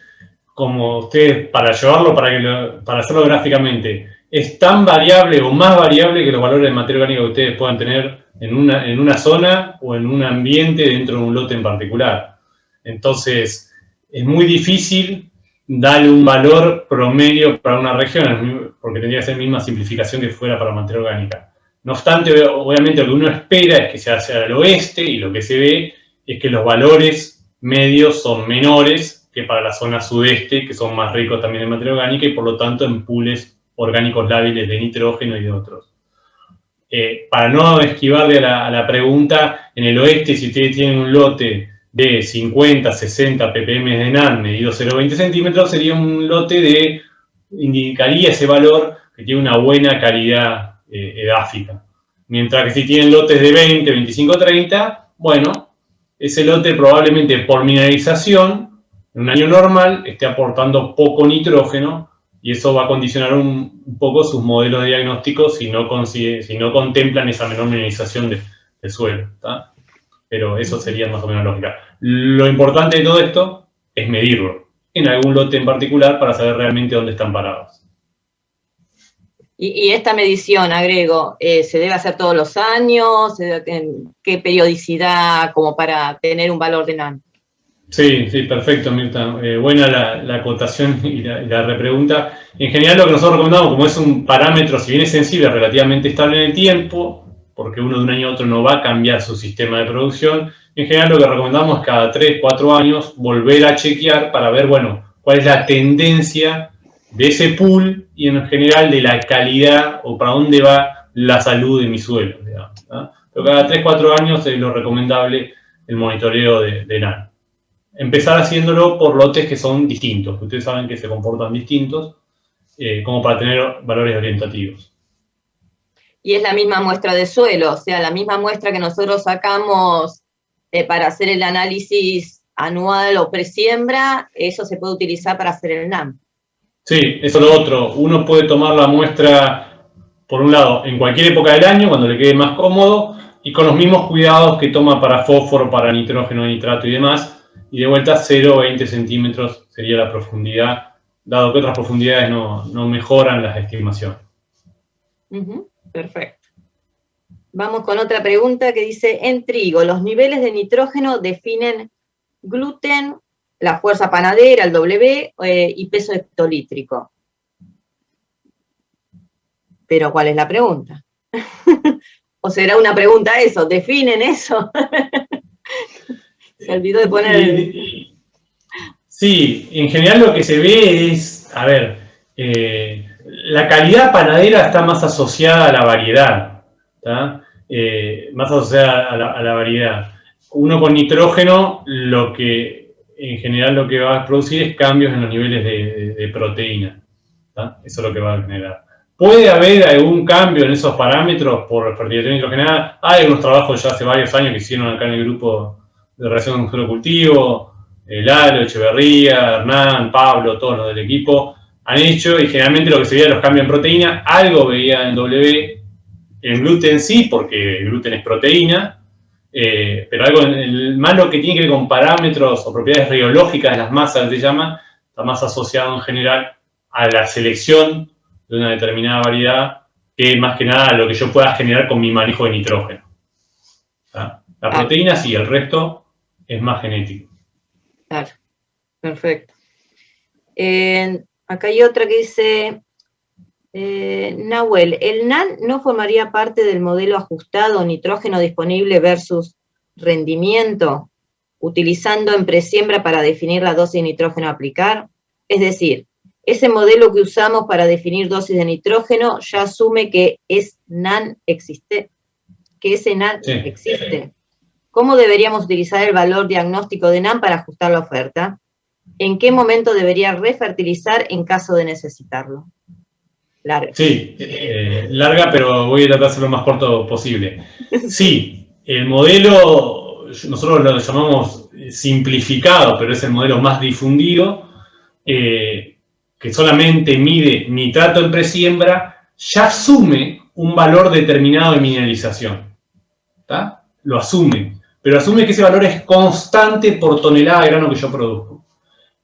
como ustedes, para llevarlo, para hacerlo gráficamente, es tan variable o más variable que los valores de materia orgánica que ustedes puedan tener en una zona o en un ambiente dentro de un lote en particular. Entonces, es muy difícil darle un valor promedio para una región, porque tendría que ser la misma simplificación que fuera para materia orgánica. No obstante, obviamente lo que uno espera es que se hacia el oeste, y lo que se ve es que los valores medios son menores que para la zona sudeste, que son más ricos también en materia orgánica y por lo tanto en pools orgánicos lábiles de nitrógeno y de otros. Para no esquivarle a la pregunta, en el oeste, si ustedes tienen un lote de 50, 60 ppm de NAN medido 0,20 centímetros, sería un lote indicaría ese valor que tiene una buena calidad edáfica. Mientras que si tienen lotes de 20, 25, 30, bueno, ese lote probablemente por mineralización, en un año normal, esté aportando poco nitrógeno, y eso va a condicionar un poco sus modelos de diagnóstico si no contemplan esa menor mineralización del suelo. ¿Tá? Pero eso sería más o menos lógica. Lo importante de todo esto es medirlo en algún lote en particular para saber realmente dónde están parados. Y esta medición, agrego, ¿se debe hacer todos los años? ¿En qué periodicidad como para tener un valor de NAN? Sí, sí, perfecto, Mirta. Buena la acotación y la repregunta. En general lo que nosotros recomendamos, como es un parámetro, si bien es sensible, relativamente estable en el tiempo, porque uno de un año a otro no va a cambiar su sistema de producción, en general lo que recomendamos es cada 3, 4 años volver a chequear para ver, bueno, cuál es la tendencia de ese pool y en general de la calidad o para dónde va la salud de mi suelo. Digamos, ¿no? Pero cada 3, 4 años es lo recomendable el monitoreo de NAN. Empezar haciéndolo por lotes que son distintos, que ustedes saben que se comportan distintos, como para tener valores orientativos. Y es la misma muestra de suelo, o sea, la misma muestra que nosotros sacamos para hacer el análisis anual o presiembra, eso se puede utilizar para hacer el NAN. Sí, eso es lo otro. Uno puede tomar la muestra, por un lado, en cualquier época del año, cuando le quede más cómodo, y con los mismos cuidados que toma para fósforo, para nitrógeno, nitrato y demás. Y de vuelta 0,20 centímetros sería la profundidad, dado que otras profundidades no mejoran las estimaciones. Perfecto. Vamos con otra pregunta que dice, en trigo, ¿los niveles de nitrógeno definen gluten, la fuerza panadera, el W, y peso hectolítrico? Pero ¿cuál es la pregunta? ¿O será una pregunta eso? ¿Definen eso? Se olvidó de poner... Sí, en general lo que se ve es, a ver, la calidad panadera está más asociada a la variedad, ¿tá? Más asociada a la variedad. Uno con nitrógeno, en general lo que va a producir es cambios en los niveles de proteína, ¿tá? Eso es lo que va a generar. ¿Puede haber algún cambio en esos parámetros por fertilización nitrogenada? Hay unos trabajos ya hace varios años que hicieron acá en el grupo de relación con suelo cultivo, Lalo, Echeverría, Hernán, Pablo, todos los del equipo han hecho, y generalmente lo que se veía los cambios en proteína, algo veía en W, en gluten sí, porque el gluten es proteína, pero algo más lo que tiene que ver con parámetros o propiedades rheológicas de las masas, se llama, está más asociado en general a la selección de una determinada variedad, que más que nada a lo que yo pueda generar con mi manejo de nitrógeno. ¿Tá? La proteína sí, el resto es más genético. Claro, perfecto. Acá hay otra que dice, Nahuel, ¿el NAN no formaría parte del modelo ajustado nitrógeno disponible versus rendimiento, utilizando en presiembra para definir la dosis de nitrógeno a aplicar? Es decir, ese modelo que usamos para definir dosis de nitrógeno ya asume que ese NAN existe. ¿Cómo deberíamos utilizar el valor diagnóstico de NAN para ajustar la oferta? ¿En qué momento debería refertilizar en caso de necesitarlo? Larga. Sí, larga, pero voy a tratar de hacerlo lo más corto posible. Sí, el modelo, nosotros lo llamamos simplificado, pero es el modelo más difundido, que solamente mide nitrato en presiembra, ya asume un valor determinado de mineralización. ¿Tá? Lo asume, pero asume que ese valor es constante por tonelada de grano que yo produzco.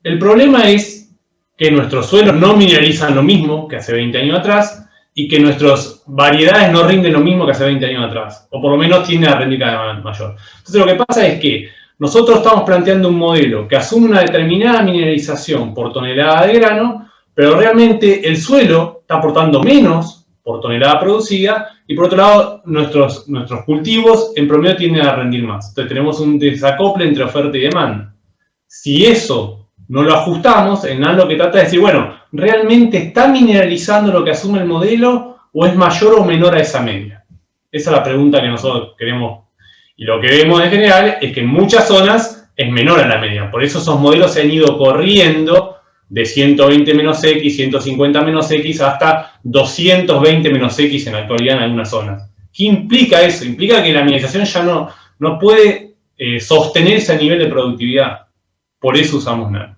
El problema es que nuestros suelos no mineralizan lo mismo que hace 20 años atrás y que nuestras variedades no rinden lo mismo que hace 20 años atrás, o por lo menos tienden a rendir cada vez mayor. Entonces lo que pasa es que nosotros estamos planteando un modelo que asume una determinada mineralización por tonelada de grano, pero realmente el suelo está aportando menos por tonelada producida, y por otro lado, nuestros cultivos en promedio tienden a rendir más. Entonces tenemos un desacople entre oferta y demanda. Si eso no lo ajustamos, en NAN lo que trata de decir, bueno, ¿realmente está mineralizando lo que asume el modelo o es mayor o menor a esa media? Esa es la pregunta que nosotros queremos. Y lo que vemos en general es que en muchas zonas es menor a la media. Por eso esos modelos se han ido corriendo de 120 menos X, 150 menos X, hasta 220 menos X en la actualidad en algunas zonas. ¿Qué implica eso? Implica que la mineralización ya no puede sostener ese nivel de productividad. Por eso usamos NAN.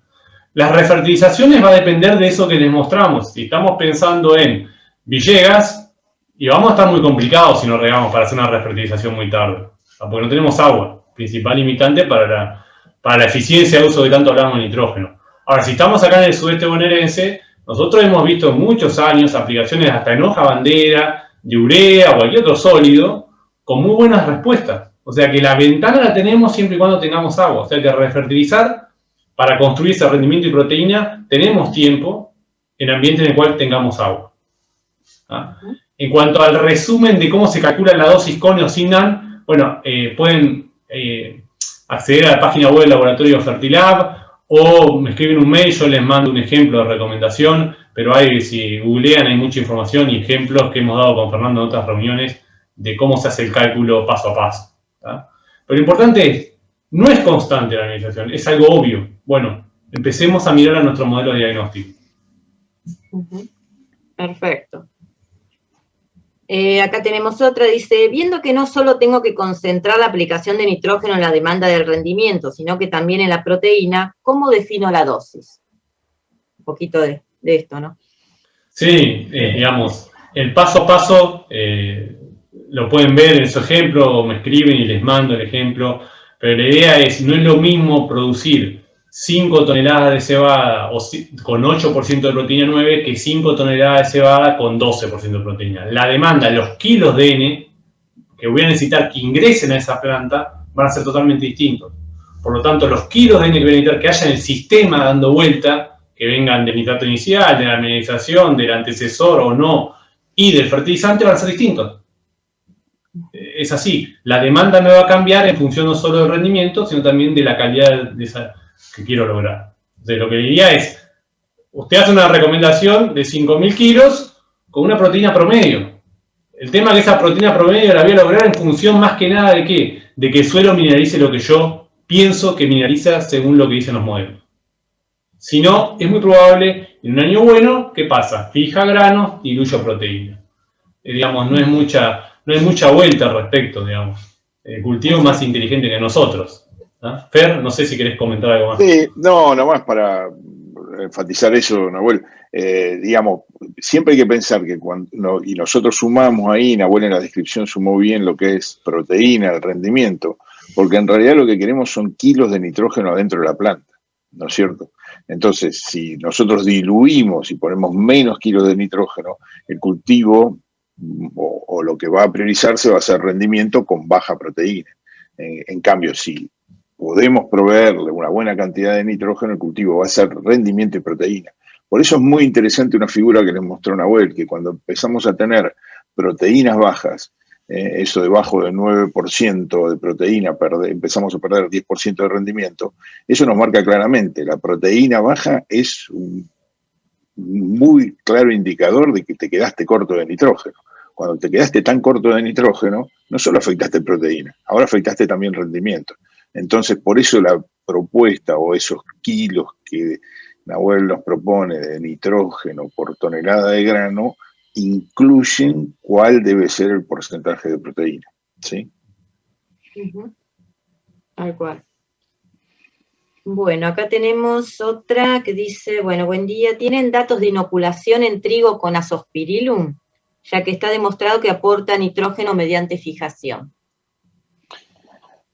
Las refertilizaciones va a depender de eso que les mostramos. Si estamos pensando en Villegas, y vamos a estar muy complicados si nos regamos para hacer una refertilización muy tarde, porque no tenemos agua, principal limitante para la eficiencia de uso que tanto hablamos de nitrógeno. Ahora, si estamos acá en el sudeste bonaerense, nosotros hemos visto en muchos años aplicaciones hasta en hoja bandera, de urea o cualquier otro sólido, con muy buenas respuestas. O sea que la ventana la tenemos siempre y cuando tengamos agua. O sea que refertilizar, para construir ese rendimiento y proteína, tenemos tiempo en ambiente en el cual tengamos agua. ¿Ah? En cuanto al resumen de cómo se calcula la dosis con o sin NAN, bueno, pueden acceder a la página web del laboratorio Fertilab, o me escriben un mail, yo les mando un ejemplo de recomendación, pero si googlean hay mucha información y ejemplos que hemos dado con Fernando en otras reuniones de cómo se hace el cálculo paso a paso. ¿Tá? Pero lo importante es, no es constante la mineralización, es algo obvio. Bueno, empecemos a mirar a nuestro modelo de diagnóstico. Perfecto. Acá tenemos otra, dice, viendo que no solo tengo que concentrar la aplicación de nitrógeno en la demanda del rendimiento, sino que también en la proteína, ¿cómo defino la dosis? Un poquito de esto, ¿no? Sí, digamos, el paso a paso lo pueden ver en su ejemplo, o me escriben y les mando el ejemplo, pero la idea es, no es lo mismo producir 5 toneladas de cebada con 8% de proteína 9 que 5 toneladas de cebada con 12% de proteína. La demanda, los kilos de N que voy a necesitar que ingresen a esa planta van a ser totalmente distintos. Por lo tanto, los kilos de N que voy a necesitar que haya en el sistema dando vuelta, que vengan del nitrato inicial, de la mineralización, del antecesor o no, y del fertilizante van a ser distintos. Es así, la demanda me va a cambiar en función no solo del rendimiento, sino también de la calidad de esa que quiero lograr. Entonces, lo que diría es, usted hace una recomendación de 5.000 kilos con una proteína promedio. El tema es que esa proteína promedio la voy a lograr en función más que nada de ¿qué? De que el suelo mineralice lo que yo pienso que mineraliza según lo que dicen los modelos. Si no, es muy probable, en un año bueno, ¿qué pasa? Fija granos, diluyo proteína. Digamos, no es mucha vuelta al respecto, digamos. El cultivo es más inteligente que nosotros. ¿Ah? Fer, no sé si querés comentar algo más. Sí, no, nomás para enfatizar eso, Nahuel. Digamos, siempre hay que pensar que cuando, y nosotros sumamos ahí, Nahuel en la descripción sumó bien lo que es proteína, el rendimiento, porque en realidad lo que queremos son kilos de nitrógeno adentro de la planta, ¿no es cierto? Entonces, si nosotros diluimos y ponemos menos kilos de nitrógeno, el cultivo o lo que va a priorizarse va a ser rendimiento con baja proteína. En cambio, si podemos proveerle una buena cantidad de nitrógeno, el cultivo va a ser rendimiento y proteína. Por eso es muy interesante una figura que les mostró Nahuel, que cuando empezamos a tener proteínas bajas, eso debajo del 9% de proteína, empezamos a perder 10% de rendimiento, eso nos marca claramente, la proteína baja es un muy claro indicador de que te quedaste corto de nitrógeno. Cuando te quedaste tan corto de nitrógeno, no solo afectaste proteína, ahora afectaste también rendimiento. Entonces, por eso la propuesta o esos kilos que Nahuel nos propone de nitrógeno por tonelada de grano incluyen cuál debe ser el porcentaje de proteína, ¿sí? Tal cual. Bueno, acá tenemos otra que dice, bueno, buen día, ¿tienen datos de inoculación en trigo con Azospirillum? Ya que está demostrado que aporta nitrógeno mediante fijación.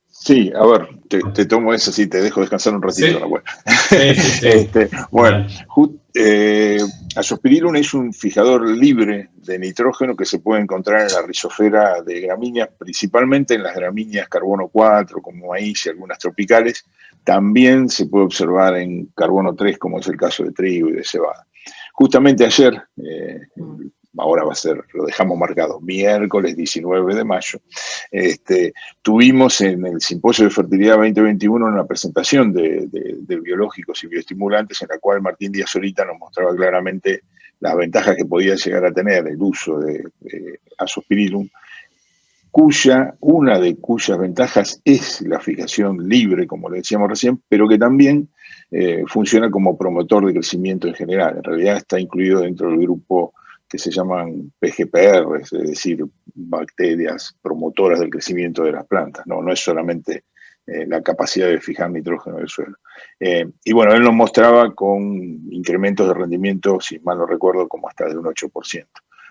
Sí, a ver, te tomo eso, sí, te dejo descansar un ratito, Sí. Nahuel. Sí. Bueno, Azospirillum es un fijador libre de nitrógeno que se puede encontrar en la rizosfera de gramíneas, principalmente en las gramíneas carbono 4, como maíz y algunas tropicales. También se puede observar en carbono 3, como es el caso de trigo y de cebada. Justamente ayer, ahora va a ser, lo dejamos marcado, miércoles 19 de mayo, tuvimos en el Simposio de Fertilidad 2021 una presentación de biológicos y bioestimulantes en la cual Martín Díaz Solita nos mostraba claramente las ventajas que podía llegar a tener el uso de Azospirillum, una de cuyas ventajas es la fijación libre, como le decíamos recién, pero que también funciona como promotor de crecimiento en general. En realidad está incluido dentro del grupo que se llaman PGPR, es decir, bacterias promotoras del crecimiento de las plantas. No es solamente la capacidad de fijar nitrógeno del suelo. Y bueno, él nos mostraba con incrementos de rendimiento, si mal no recuerdo, como hasta de un 8%.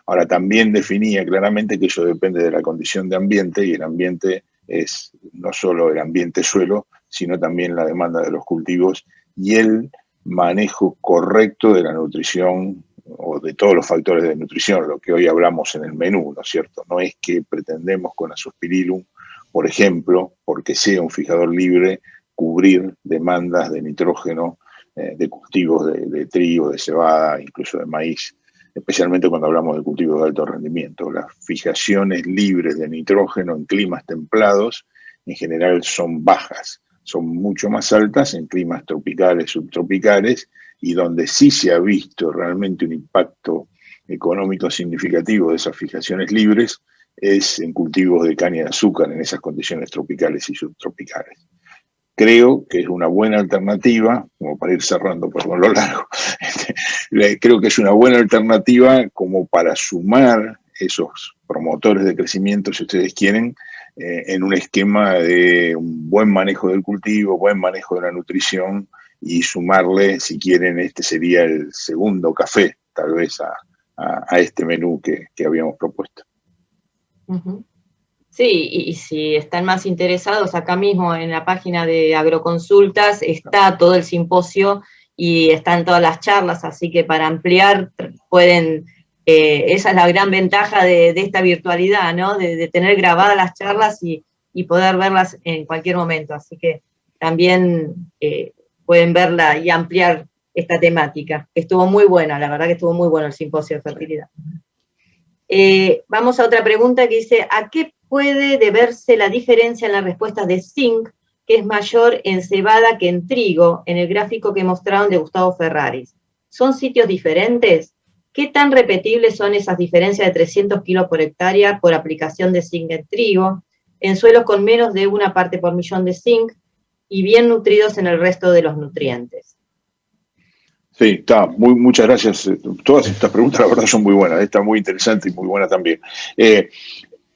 Ahora, también definía claramente que eso depende de la condición de ambiente, y el ambiente es no solo el ambiente suelo, sino también la demanda de los cultivos y el manejo correcto de la nutrición o de todos los factores de nutrición, lo que hoy hablamos en el menú, ¿no es cierto? No es que pretendemos con Azospirillum, por ejemplo, porque sea un fijador libre, cubrir demandas de nitrógeno de cultivos de trigo, de cebada, incluso de maíz, especialmente cuando hablamos de cultivos de alto rendimiento. Las fijaciones libres de nitrógeno en climas templados en general son bajas, son mucho más altas en climas tropicales, subtropicales, y donde sí se ha visto realmente un impacto económico significativo de esas fijaciones libres es en cultivos de caña de azúcar en esas condiciones tropicales y subtropicales. Creo que es una buena alternativa, como para ir cerrando, perdón lo largo, creo que es una buena alternativa como para sumar esos promotores de crecimiento, si ustedes quieren, en un esquema de un buen manejo del cultivo, buen manejo de la nutrición, y sumarle, si quieren, este sería el segundo café, tal vez, a este menú que habíamos propuesto. Sí, y si están más interesados, acá mismo en la página de Agroconsultas está todo el simposio y están todas las charlas, así que para ampliar pueden, esa es la gran ventaja de esta virtualidad, ¿no? De tener grabadas las charlas y poder verlas en cualquier momento, así que también pueden verla y ampliar esta temática. Estuvo muy buena, la verdad que estuvo muy bueno el simposio de fertilidad. Vamos a otra pregunta que dice, ¿a qué puede deberse la diferencia en las respuestas de zinc que es mayor en cebada que en trigo, en el gráfico que mostraron de Gustavo Ferraris. ¿Son sitios diferentes? ¿Qué tan repetibles son esas diferencias de 300 kilos por hectárea por aplicación de zinc en trigo, en suelos con menos de 1 parte por millón de zinc y bien nutridos en el resto de los nutrientes? Sí, está. Muchas gracias. Todas estas preguntas, la verdad, son muy buenas. Esta muy interesante y muy buena también.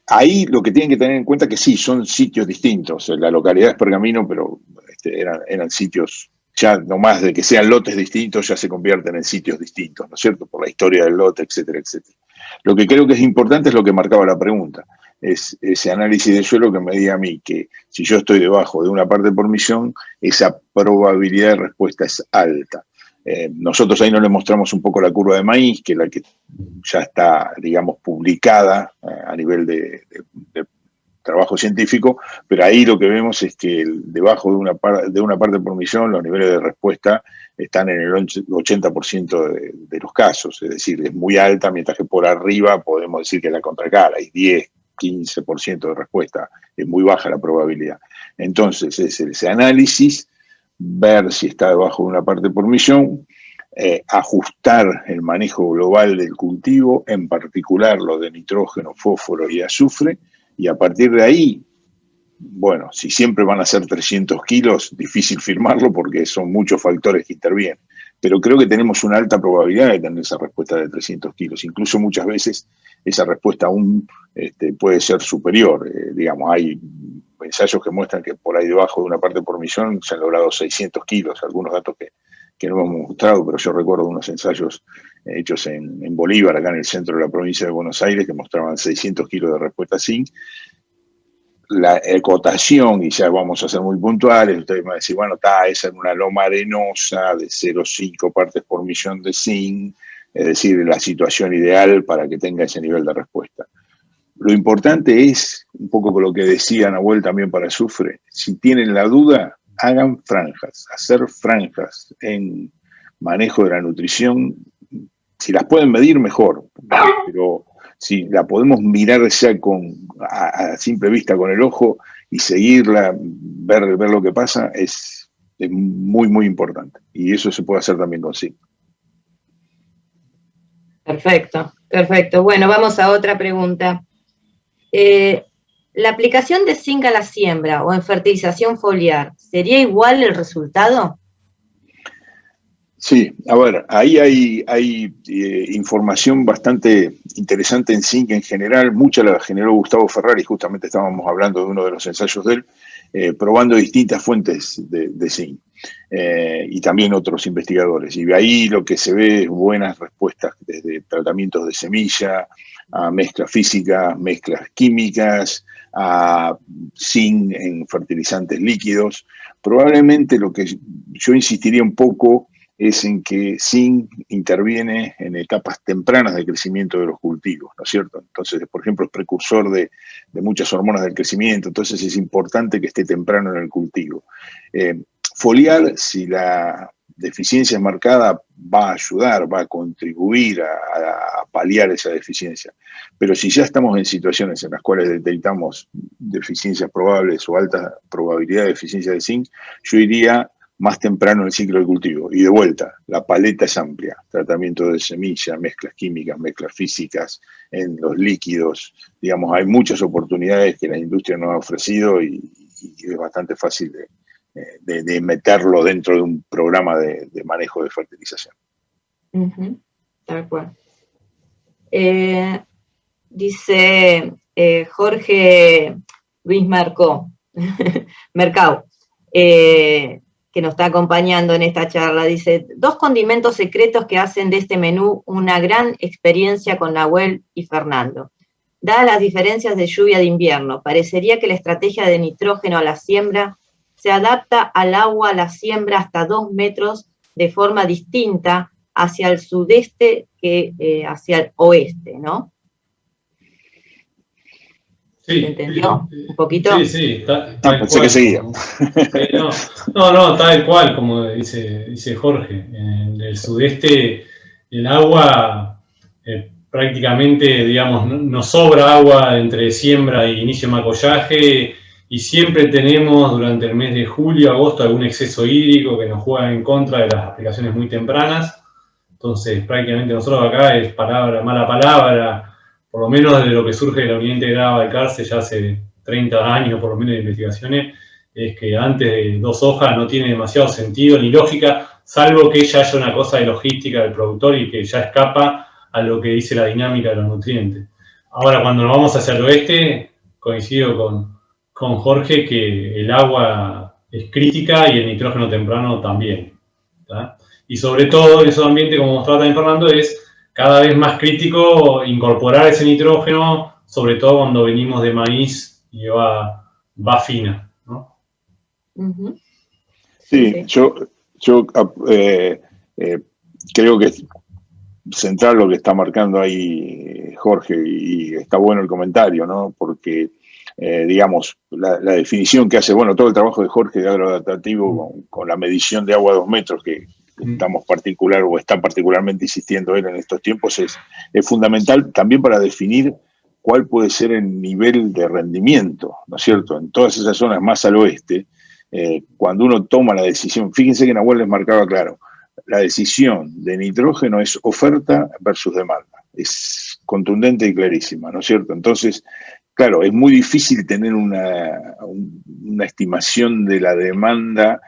Ahí lo que tienen que tener en cuenta es que sí, son sitios distintos. La localidad es Pergamino, pero eran sitios, ya nomás de que sean lotes distintos, ya se convierten en sitios distintos, ¿no es cierto? Por la historia del lote, etcétera, etcétera. Lo que creo que es importante es lo que marcaba la pregunta. Es ese análisis de suelo que me diga a mí que si yo estoy debajo de 1 parte por millón, esa probabilidad de respuesta es alta. Nosotros ahí no le mostramos un poco la curva de maíz, que es la que ya está, digamos, publicada a nivel de trabajo científico, pero ahí lo que vemos es que debajo de 1 parte por millón los niveles de respuesta están en el 80% de los casos, es decir, es muy alta, mientras que por arriba podemos decir que la contracara, hay 10, 15% de respuesta, es muy baja la probabilidad. Entonces es ese análisis, ver si está debajo de 1 parte por millón, ajustar el manejo global del cultivo, en particular lo de nitrógeno, fósforo y azufre, y a partir de ahí, bueno, si siempre van a ser 300 kilos, difícil firmarlo porque son muchos factores que intervienen, pero creo que tenemos una alta probabilidad de tener esa respuesta de 300 kilos, incluso muchas veces esa respuesta aún puede ser superior, digamos, hay ensayos que muestran que por ahí debajo de 1 parte por millón se han logrado 600 kilos, algunos datos que no hemos mostrado, pero yo recuerdo unos ensayos hechos en Bolívar, acá en el centro de la provincia de Buenos Aires, que mostraban 600 kilos de respuesta zinc. La cotación, y ya vamos a ser muy puntuales, ustedes van a decir, bueno, esa es una loma arenosa de 0,5 partes por millón de zinc, es decir, la situación ideal para que tenga ese nivel de respuesta. Lo importante es, un poco con lo que decía Nahuel también para azufre, si tienen la duda, hagan franjas. Hacer franjas en manejo de la nutrición, si las pueden medir, mejor, pero si la podemos mirar ya a simple vista con el ojo y seguirla, ver lo que pasa, es muy, muy importante. Y eso se puede hacer también con zinc. Perfecto, perfecto. Bueno, vamos a otra pregunta. ¿La aplicación de zinc a la siembra o en fertilización foliar, sería igual el resultado? Sí, a ver, ahí hay información bastante interesante en zinc en general, mucha la generó Gustavo Ferrari, justamente estábamos hablando de uno de los ensayos de él, probando distintas fuentes de zinc, y también otros investigadores, y ahí lo que se ve es buenas respuestas desde tratamientos de semilla, a mezclas físicas, mezclas químicas, a zinc en fertilizantes líquidos. Probablemente lo que yo insistiría un poco es en que zinc interviene en etapas tempranas de crecimiento de los cultivos, ¿no es cierto? Entonces, por ejemplo, es precursor de muchas hormonas del crecimiento, entonces es importante que esté temprano en el cultivo. Foliar, si la deficiencia es marcada, va a ayudar, va a contribuir a paliar esa deficiencia. Pero si ya estamos en situaciones en las cuales detectamos deficiencias probables o alta probabilidad de deficiencia de zinc, yo iría más temprano en el ciclo de cultivo. Y de vuelta, la paleta es amplia. Tratamiento de semilla, mezclas químicas, mezclas físicas, en los líquidos. Digamos, hay muchas oportunidades que la industria nos ha ofrecido y es bastante fácil de meterlo dentro de un programa de manejo de fertilización. Tal cual. Dice Jorge Luis Mercado, que nos está acompañando en esta charla, dice, 2 condimentos secretos que hacen de este menú una gran experiencia con Nahuel y Fernando. Dadas las diferencias de lluvia de invierno, parecería que la estrategia de nitrógeno a la siembra se adapta al agua a la siembra hasta 2 metros de forma distinta hacia el sudeste que hacia el oeste, ¿no? Sí. ¿Se entendió un poquito? Sí, tal pensé cual. que seguía. No, tal cual, como dice Jorge. En el sudeste el agua prácticamente, digamos, no sobra agua entre siembra e inicio de macollaje, y siempre tenemos durante el mes de julio, agosto, algún exceso hídrico que nos juega en contra de las aplicaciones muy tempranas. Entonces, prácticamente nosotros acá es palabra, mala palabra, por lo menos de lo que surge de la unidad integrada Balcarce ya hace 30 años, por lo menos, de investigaciones, es que antes de 2 hojas no tiene demasiado sentido ni lógica, salvo que ya haya una cosa de logística del productor y que ya escapa a lo que dice la dinámica de los nutrientes. Ahora, cuando nos vamos hacia el oeste, coincido con Jorge que el agua es crítica y el nitrógeno temprano también, ¿tá? Y sobre todo en esos ambientes, como mostraba también Fernando, es cada vez más crítico incorporar ese nitrógeno, sobre todo cuando venimos de maíz y va fina, ¿no? Sí, yo creo que es central lo que está marcando ahí Jorge, y está bueno el comentario, ¿no? Porque, digamos, la definición que hace, bueno, todo el trabajo de Jorge de agroadaptativo con la medición de agua a 2 metros, que está particularmente insistiendo él en estos tiempos, es fundamental también para definir cuál puede ser el nivel de rendimiento, ¿no es cierto? En todas esas zonas más al oeste, cuando uno toma la decisión, fíjense que Nahuel les marcaba claro, la decisión de nitrógeno es oferta versus demanda, es contundente y clarísima, ¿no es cierto? Entonces, claro, es muy difícil tener una estimación de la demanda.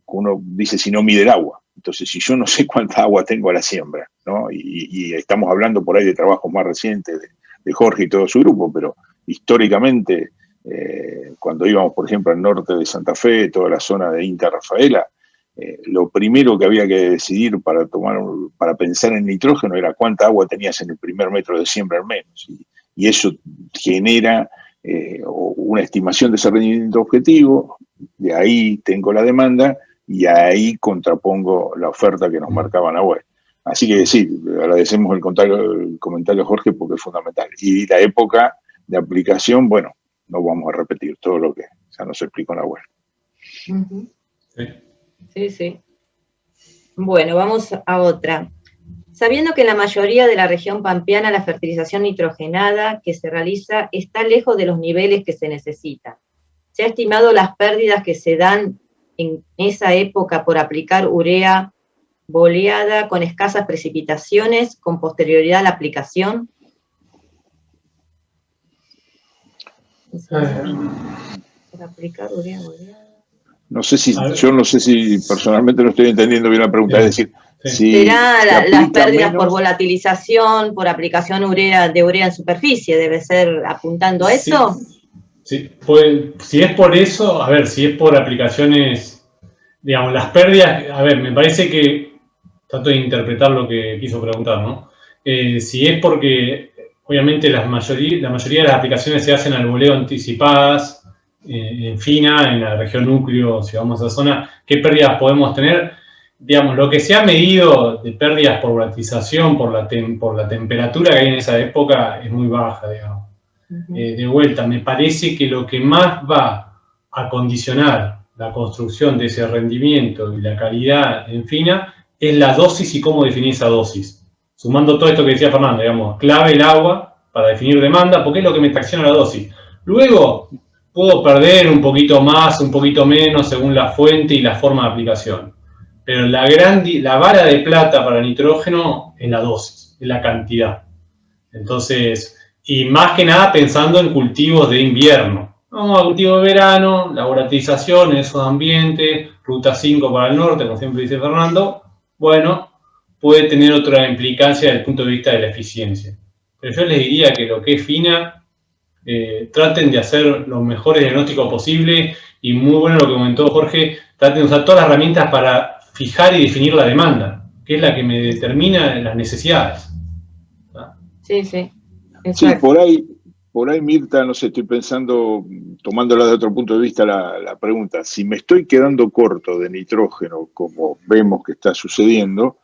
Uno dice si no mide el agua. Entonces, si yo no sé cuánta agua tengo a la siembra, ¿no? Y estamos hablando por ahí de trabajos más recientes de Jorge y todo su grupo, pero históricamente, cuando íbamos, por ejemplo, al norte de Santa Fe, toda la zona de Inta Rafaela, lo primero que había que decidir para pensar en nitrógeno era cuánta agua tenías en el primer metro de siembra al menos. Y eso genera una estimación de ese rendimiento objetivo. De ahí tengo la demanda y ahí contrapongo la oferta que nos marcaba Nahuel. Así que sí, agradecemos el comentario Jorge porque es fundamental. Y la época de aplicación, bueno, no vamos a repetir todo lo que ya nos explicó Nahuel. Sí. Bueno, vamos a otra. Sabiendo que en la mayoría de la región pampeana la fertilización nitrogenada que se realiza está lejos de los niveles que se necesitan, ¿se ha estimado las pérdidas que se dan en esa época por aplicar urea boleada con escasas precipitaciones con posterioridad a la aplicación? Por aplicar urea boleada. Yo no sé si personalmente no estoy entendiendo bien la pregunta, es decir, si ¿será las pérdidas menos, por volatilización, por aplicación de urea en superficie? ¿Debe ser apuntando a eso? Sí, pues, si es por eso, a ver, si es por aplicaciones, digamos, las pérdidas, a ver, me parece que, trato de interpretar lo que quiso preguntar, ¿no? Si es porque, obviamente, la mayoría de las aplicaciones se hacen al voleo anticipadas, en fina, en la región núcleo, si vamos a esa zona, ¿qué pérdidas podemos tener? Digamos, lo que se ha medido de pérdidas por volatilización, por la temperatura que hay en esa época, es muy baja, digamos. De vuelta, me parece que lo que más va a condicionar la construcción de ese rendimiento y la calidad en fina es la dosis y cómo definir esa dosis. Sumando todo esto que decía Fernando, digamos, clave el agua para definir demanda, porque es lo que me tracciona la dosis. Luego, puedo perder un poquito más, un poquito menos, según la fuente y la forma de aplicación. Pero la vara de plata para nitrógeno es la dosis, es la cantidad. Entonces, y más que nada pensando en cultivos de invierno. Vamos a cultivo de verano, la volatilización en esos ambientes, ruta 5 para el norte, como siempre dice Fernando, bueno, puede tener otra implicancia desde el punto de vista de la eficiencia. Pero yo les diría que lo que es fina, traten de hacer los mejores diagnósticos posibles, y muy bueno lo que comentó Jorge, traten de usar todas las herramientas para fijar y definir la demanda, que es la que me determina las necesidades. ¿Ah? Sí. Sí, por ahí, Mirta, no sé, estoy pensando, tomándola de otro punto de vista la pregunta, si me estoy quedando corto de nitrógeno, como vemos que está sucediendo,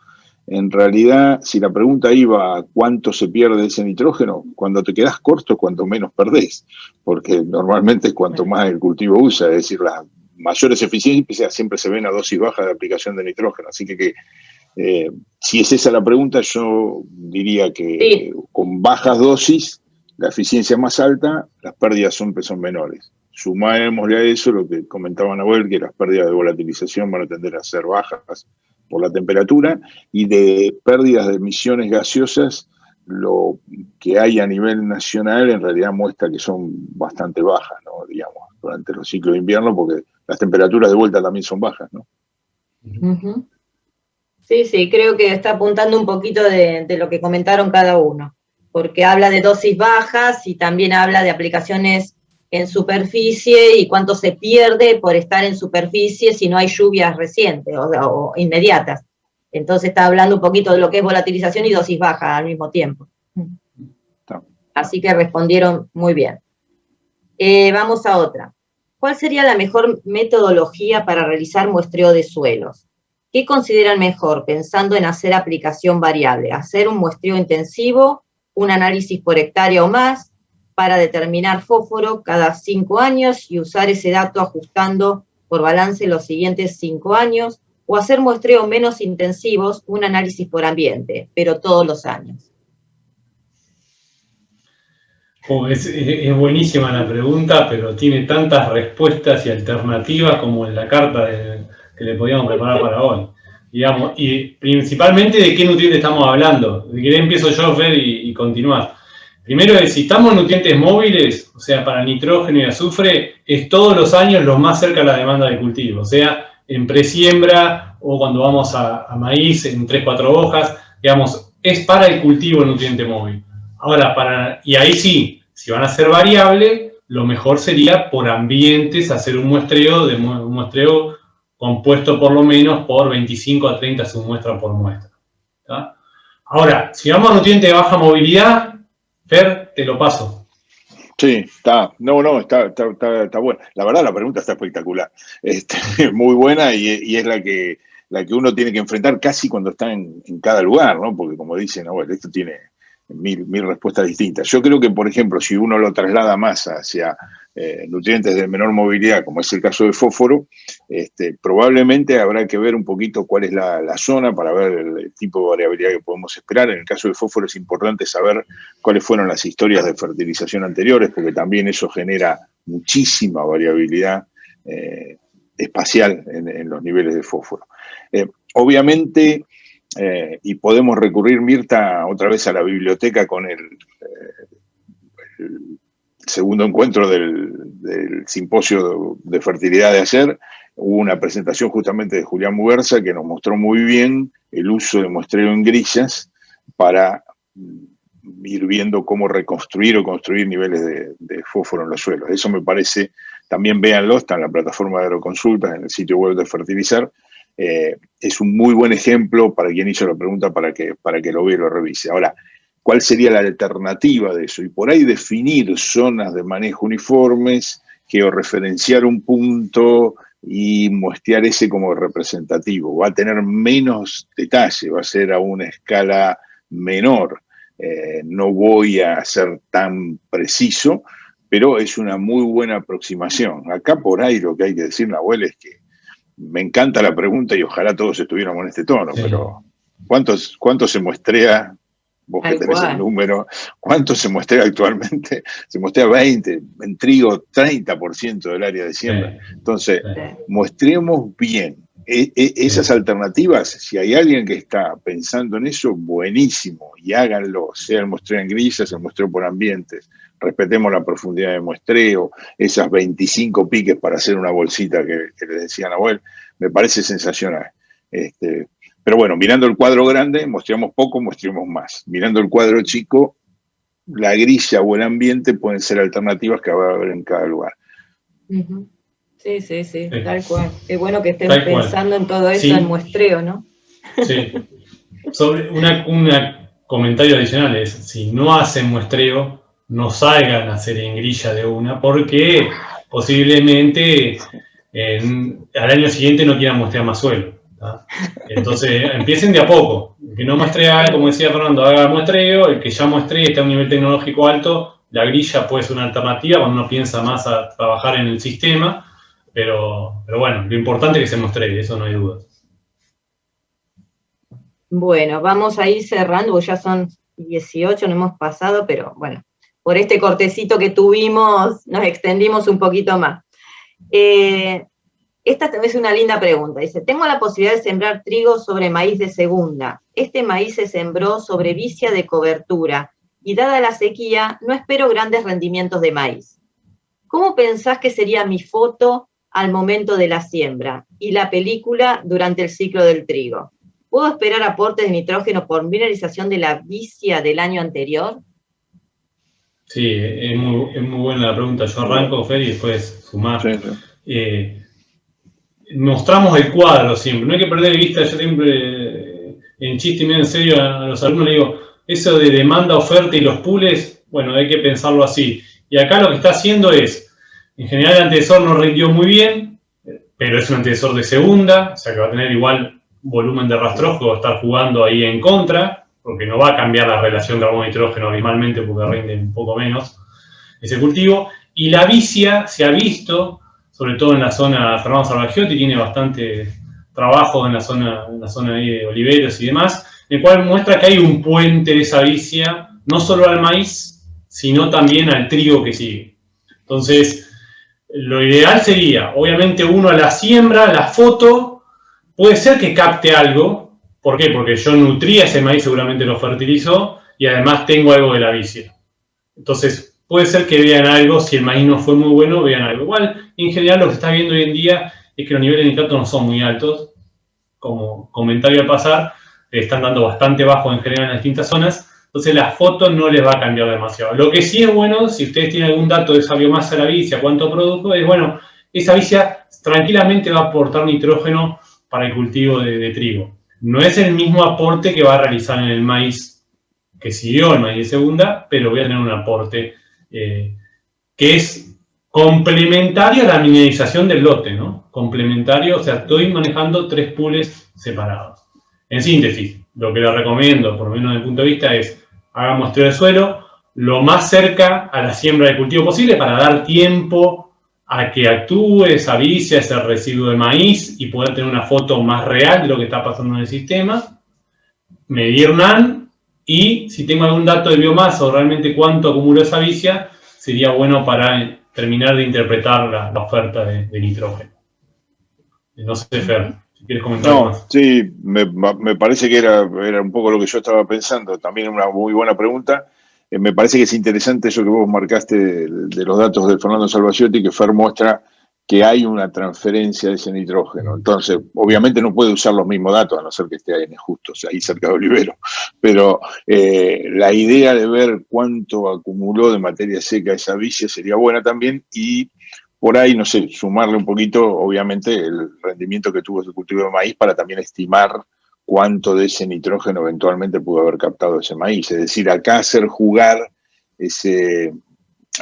en realidad, si la pregunta iba a cuánto se pierde ese nitrógeno, cuando te quedas corto, cuanto menos perdés, porque normalmente cuanto más el cultivo usa, es decir, las mayores eficiencias siempre se ven a dosis baja de aplicación de nitrógeno, así que si es esa la pregunta, yo diría que con bajas dosis, la eficiencia es más alta, las pérdidas son menores. sumémosle a eso lo que comentaba Nahuel, que las pérdidas de volatilización van a tender a ser bajas por la temperatura, y de pérdidas de emisiones gaseosas, lo que hay a nivel nacional en realidad muestra que son bastante bajas, ¿no? Digamos, durante los ciclos de invierno, porque las temperaturas de vuelta también son bajas, ¿no? Uh-huh. Sí, sí, creo que está apuntando un poquito de lo que comentaron cada uno, porque habla de dosis bajas y también habla de aplicaciones en superficie y cuánto se pierde por estar en superficie si no hay lluvias recientes o inmediatas. Entonces está hablando un poquito de lo que es volatilización y dosis baja al mismo tiempo. Así que respondieron muy bien. Vamos a otra. ¿Cuál sería la mejor metodología para realizar muestreo de suelos? ¿Qué consideran mejor pensando en hacer aplicación variable? ¿Hacer un muestreo intensivo, un análisis por hectárea o más, para determinar fósforo cada 5 años y usar ese dato ajustando por balance los siguientes 5 años? ¿O hacer muestreos menos intensivos, un análisis por ambiente, pero todos los años? Es buenísima la pregunta, pero tiene tantas respuestas y alternativas como en la carta que le podíamos preparar para hoy. Digamos, y principalmente de qué nutrientes estamos hablando. De que empiezo yo, Fer, y continuar. Primero, si estamos en nutrientes móviles, o sea, para nitrógeno y azufre, es todos los años lo más cerca a la demanda de cultivo. O sea, en presiembra o cuando vamos a maíz en 3-4 hojas, digamos, es para el cultivo el nutriente móvil. Ahora, y ahí sí, si van a ser variable, lo mejor sería por ambientes hacer un muestreo compuesto por lo menos por 25 a 30 submuestras por muestra. ¿Tá? Ahora, si vamos a nutrientes de baja movilidad, Fer, te lo paso. Sí, está bueno. La verdad, la pregunta está espectacular. Muy buena y es la que uno tiene que enfrentar casi cuando está en cada lugar, ¿no? Porque como dicen, bueno, esto tiene mil respuestas distintas. Yo creo que, por ejemplo, si uno lo traslada más hacia nutrientes de menor movilidad, como es el caso de fósforo, probablemente habrá que ver un poquito cuál es la zona para ver el tipo de variabilidad que podemos esperar. En el caso de fósforo es importante saber cuáles fueron las historias de fertilización anteriores, porque también eso genera muchísima variabilidad espacial en los niveles de fósforo. Obviamente, y podemos recurrir, Mirta, otra vez a la biblioteca con el segundo encuentro del simposio de fertilidad de ayer. Hubo una presentación justamente de Julián Muguerza que nos mostró muy bien el uso de muestreo en grillas para ir viendo cómo reconstruir o construir niveles de fósforo en los suelos. Eso me parece, también véanlo, está en la plataforma de Agroconsultas, en el sitio web de Fertilizar. Es un muy buen ejemplo para quien hizo la pregunta para que lo vea y lo revise. Ahora, ¿cuál sería la alternativa de eso? Y por ahí definir zonas de manejo uniformes, georreferenciar un punto y muestrear ese como representativo. Va a tener menos detalle, va a ser a una escala menor. No voy a ser tan preciso, pero es una muy buena aproximación. Acá por ahí lo que hay que decir, Nahuel, es que me encanta la pregunta y ojalá todos estuviéramos en este tono, sí. Pero ¿cuánto se muestrea? Vos que tenés el número, ¿cuánto se muestrea actualmente? Se muestrea 20, en trigo 30% del área de siembra. Sí. Entonces, muestremos bien. Esas alternativas, si hay alguien que está pensando en eso, buenísimo, y háganlo, sea el muestreo en grillas, el muestreo por ambientes, respetemos la profundidad de muestreo, esas 25 piques para hacer una bolsita que le decía Nahuel, me parece sensacional. Pero bueno, mirando el cuadro grande, muestreamos poco, muestreamos más. Mirando el cuadro chico, la grilla o el ambiente pueden ser alternativas que va a haber en cada lugar. Uh-huh. Sí, tal cual. Qué bueno que estén pensando en todo eso, en muestreo, ¿no? Sí. Sobre un comentario adicional es, si no hacen muestreo, no salgan a hacer en grilla de una, porque posiblemente al año siguiente no quieran muestrear más suelo. ¿tá? Entonces, empiecen de a poco. El que no muestrea, como decía Fernando, haga muestreo, el que ya muestree está a un nivel tecnológico alto, la grilla puede ser una alternativa cuando uno piensa más a trabajar en el sistema, pero bueno, lo importante es que se muestree, eso no hay duda. Bueno, vamos a ir cerrando, porque ya son 18, no hemos pasado, pero bueno, por este cortecito que tuvimos, nos extendimos un poquito más. Esta es una linda pregunta. Dice, tengo la posibilidad de sembrar trigo sobre maíz de segunda. Este maíz se sembró sobre vicia de cobertura y dada la sequía, no espero grandes rendimientos de maíz. ¿Cómo pensás que sería mi foto al momento de la siembra y la película durante el ciclo del trigo? ¿Puedo esperar aportes de nitrógeno por mineralización de la vicia del año anterior? Sí, es muy buena la pregunta. Yo arranco, Fer, y después sumar. Sí. Mostramos el cuadro siempre, no hay que perder de vista. Yo siempre, en chiste y medio en serio, a los alumnos les digo, eso de demanda, oferta y los pools, bueno, hay que pensarlo así. Y acá lo que está haciendo es, en general el antecesor no rindió muy bien, pero es un antecesor de segunda, o sea que va a tener igual volumen de rastrojo, va a estar jugando ahí en contra, porque no va a cambiar la relación carbono-nitrógeno abismalmente porque rinde un poco menos ese cultivo. Y la vicia se ha visto, sobre todo en la zona Fernando Salvagiotti, tiene bastante trabajo en la zona ahí de oliveros y demás, el cual muestra que hay un puente de esa vicia, no solo al maíz, sino también al trigo que sigue. Entonces, lo ideal sería, obviamente, uno a la siembra, la foto, puede ser que capte algo. ¿Por qué? Porque yo nutría ese maíz, seguramente lo fertilizó, y además tengo algo de la vicia. Entonces, puede ser que vean algo, si el maíz no fue muy bueno, vean algo. Igual, en general, lo que se está viendo hoy en día es que los niveles de nitrato no son muy altos. Como comentario al pasar, están dando bastante bajo en general en las distintas zonas. Entonces, la foto no les va a cambiar demasiado. Lo que sí es bueno, si ustedes tienen algún dato de esa biomasa de la vicia, cuánto produjo, es bueno, esa vicia tranquilamente va a aportar nitrógeno para el cultivo de trigo. No es el mismo aporte que va a realizar en el maíz que siguió, el maíz de segunda, pero voy a tener un aporte que es complementario a la mineralización del lote, ¿no? Complementario, o sea, estoy manejando 3 pools separados. En síntesis, lo que les recomiendo, por lo menos desde el punto de vista, es hagan muestreo de suelo lo más cerca a la siembra de cultivo posible para dar tiempo a que actúe esa vicia, ese residuo de maíz y poder tener una foto más real de lo que está pasando en el sistema. Medir NAN y si tengo algún dato de biomasa o realmente cuánto acumuló esa vicia, sería bueno para terminar de interpretar la oferta de nitrógeno. No sé, Fer, si quieres comentar más. Sí, me parece que era un poco lo que yo estaba pensando. También una muy buena pregunta. Me parece que es interesante eso que vos marcaste de los datos de Fernando Salvagiotti, que Fer muestra que hay una transferencia de ese nitrógeno. Entonces, obviamente no puede usar los mismos datos, a no ser que esté ahí justo, ahí cerca de Olivero. Pero la idea de ver cuánto acumuló de materia seca esa vicia sería buena también, y por ahí, no sé, sumarle un poquito, obviamente, el rendimiento que tuvo ese cultivo de maíz para también estimar cuánto de ese nitrógeno eventualmente pudo haber captado ese maíz. Es decir, acá hacer jugar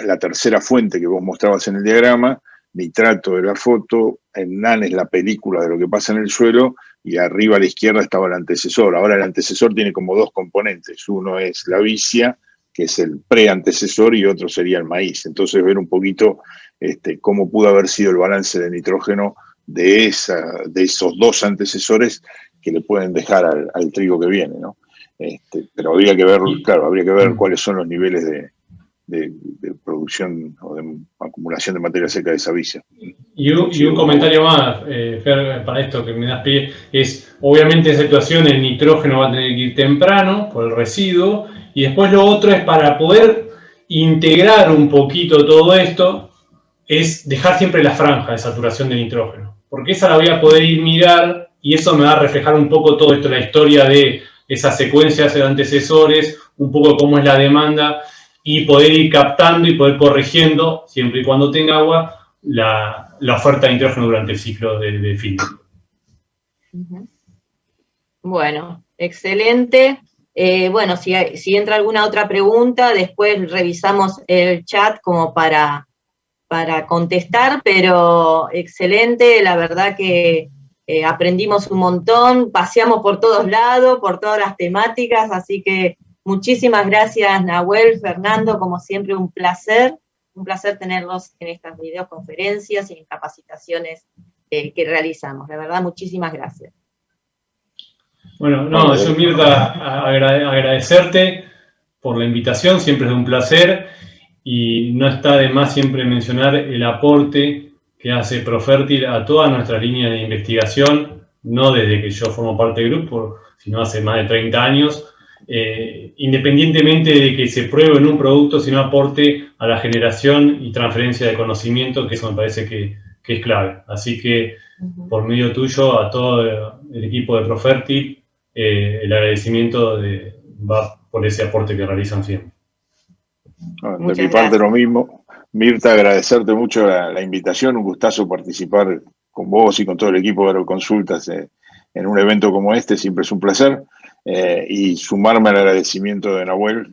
la tercera fuente que vos mostrabas en el diagrama, nitrato de la foto, en NAN es la película de lo que pasa en el suelo, y arriba a la izquierda estaba el antecesor. Ahora el antecesor tiene como 2 componentes. Uno es la vicia, que es el preantecesor, y otro sería el maíz. Entonces ver un poquito cómo pudo haber sido el balance de nitrógeno de esos 2 antecesores que le pueden dejar al trigo que viene, ¿no? Pero habría que ver, claro, habría que ver cuáles son los niveles de producción o de acumulación de materia seca de esa vicia. Y un comentario más, Fer, para esto que me das pie, es, obviamente en esa situación el nitrógeno va a tener que ir temprano por el residuo, y después lo otro es para poder integrar un poquito todo esto, es dejar siempre la franja de saturación de nitrógeno, porque esa la voy a poder ir mirar, y eso me va a reflejar un poco todo esto, la historia de esas secuencias de antecesores, un poco cómo es la demanda, y poder ir captando y poder corrigiendo, siempre y cuando tenga agua, la oferta de nitrógeno durante el ciclo de filtro. Bueno, excelente. Bueno, si entra alguna otra pregunta, después revisamos el chat como para contestar, pero excelente, la verdad que aprendimos un montón, paseamos por todos lados, por todas las temáticas, así que muchísimas gracias, Nahuel, Fernando, como siempre un placer tenerlos en estas videoconferencias y en capacitaciones que realizamos. La verdad, muchísimas gracias. Bueno, yo, Mirta, agradecerte por la invitación, siempre es un placer. y no está de más siempre mencionar el aporte que hace Profertil a toda nuestra línea de investigación, no desde que yo formo parte del grupo, sino hace más de 30 años, independientemente de que se pruebe en un producto, sino aporte a la generación y transferencia de conocimiento, que eso me parece que es clave. Así que, por medio tuyo, a todo el equipo de Profertil, el agradecimiento va por ese aporte que realizan siempre. De mi parte lo mismo. Mirta, agradecerte mucho la invitación, un gustazo participar con vos y con todo el equipo de Agroconsultas en un evento como este, siempre es un placer, y sumarme al agradecimiento de Nahuel.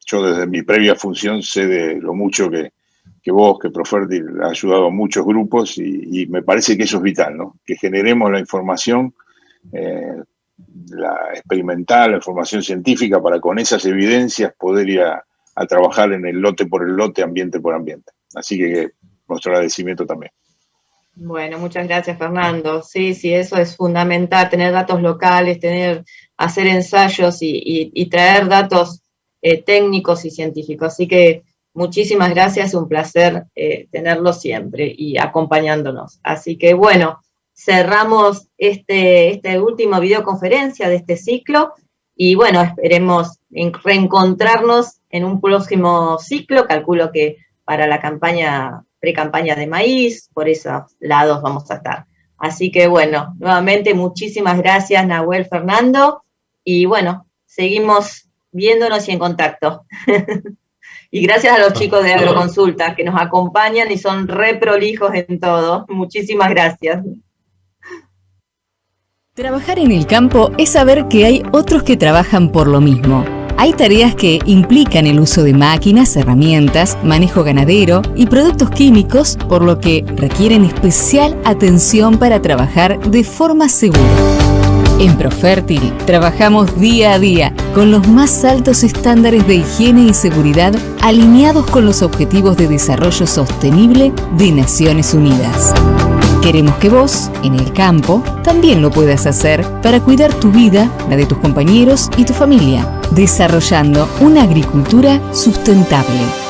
Yo desde mi previa función sé de lo mucho que vos, que Profertil ha ayudado a muchos grupos, y me parece que eso es vital, ¿no? Que generemos la información, la experimental, la información científica, para con esas evidencias poder ir a trabajar en el lote por el lote, ambiente por ambiente. Así que nuestro agradecimiento también. Bueno, muchas gracias, Fernando. Sí, eso es fundamental, tener datos locales, hacer ensayos y traer datos técnicos y científicos. Así que muchísimas gracias, un placer tenerlo siempre y acompañándonos. Así que bueno, cerramos este último videoconferencia de este ciclo y bueno, esperemos reencontrarnos en un próximo ciclo. Calculo que para la pre-campaña de maíz, por esos lados vamos a estar. Así que bueno, nuevamente muchísimas gracias, Nahuel, Fernando, y bueno, seguimos viéndonos y en contacto. Y gracias a los chicos de Agroconsulta que nos acompañan y son re prolijos en todo. Muchísimas gracias. Trabajar en el campo es saber que hay otros que trabajan por lo mismo. Hay tareas que implican el uso de máquinas, herramientas, manejo ganadero y productos químicos, por lo que requieren especial atención para trabajar de forma segura. En Profertil trabajamos día a día con los más altos estándares de higiene y seguridad alineados con los Objetivos de Desarrollo Sostenible de Naciones Unidas. Queremos que vos, en el campo, también lo puedas hacer para cuidar tu vida, la de tus compañeros y tu familia, desarrollando una agricultura sustentable.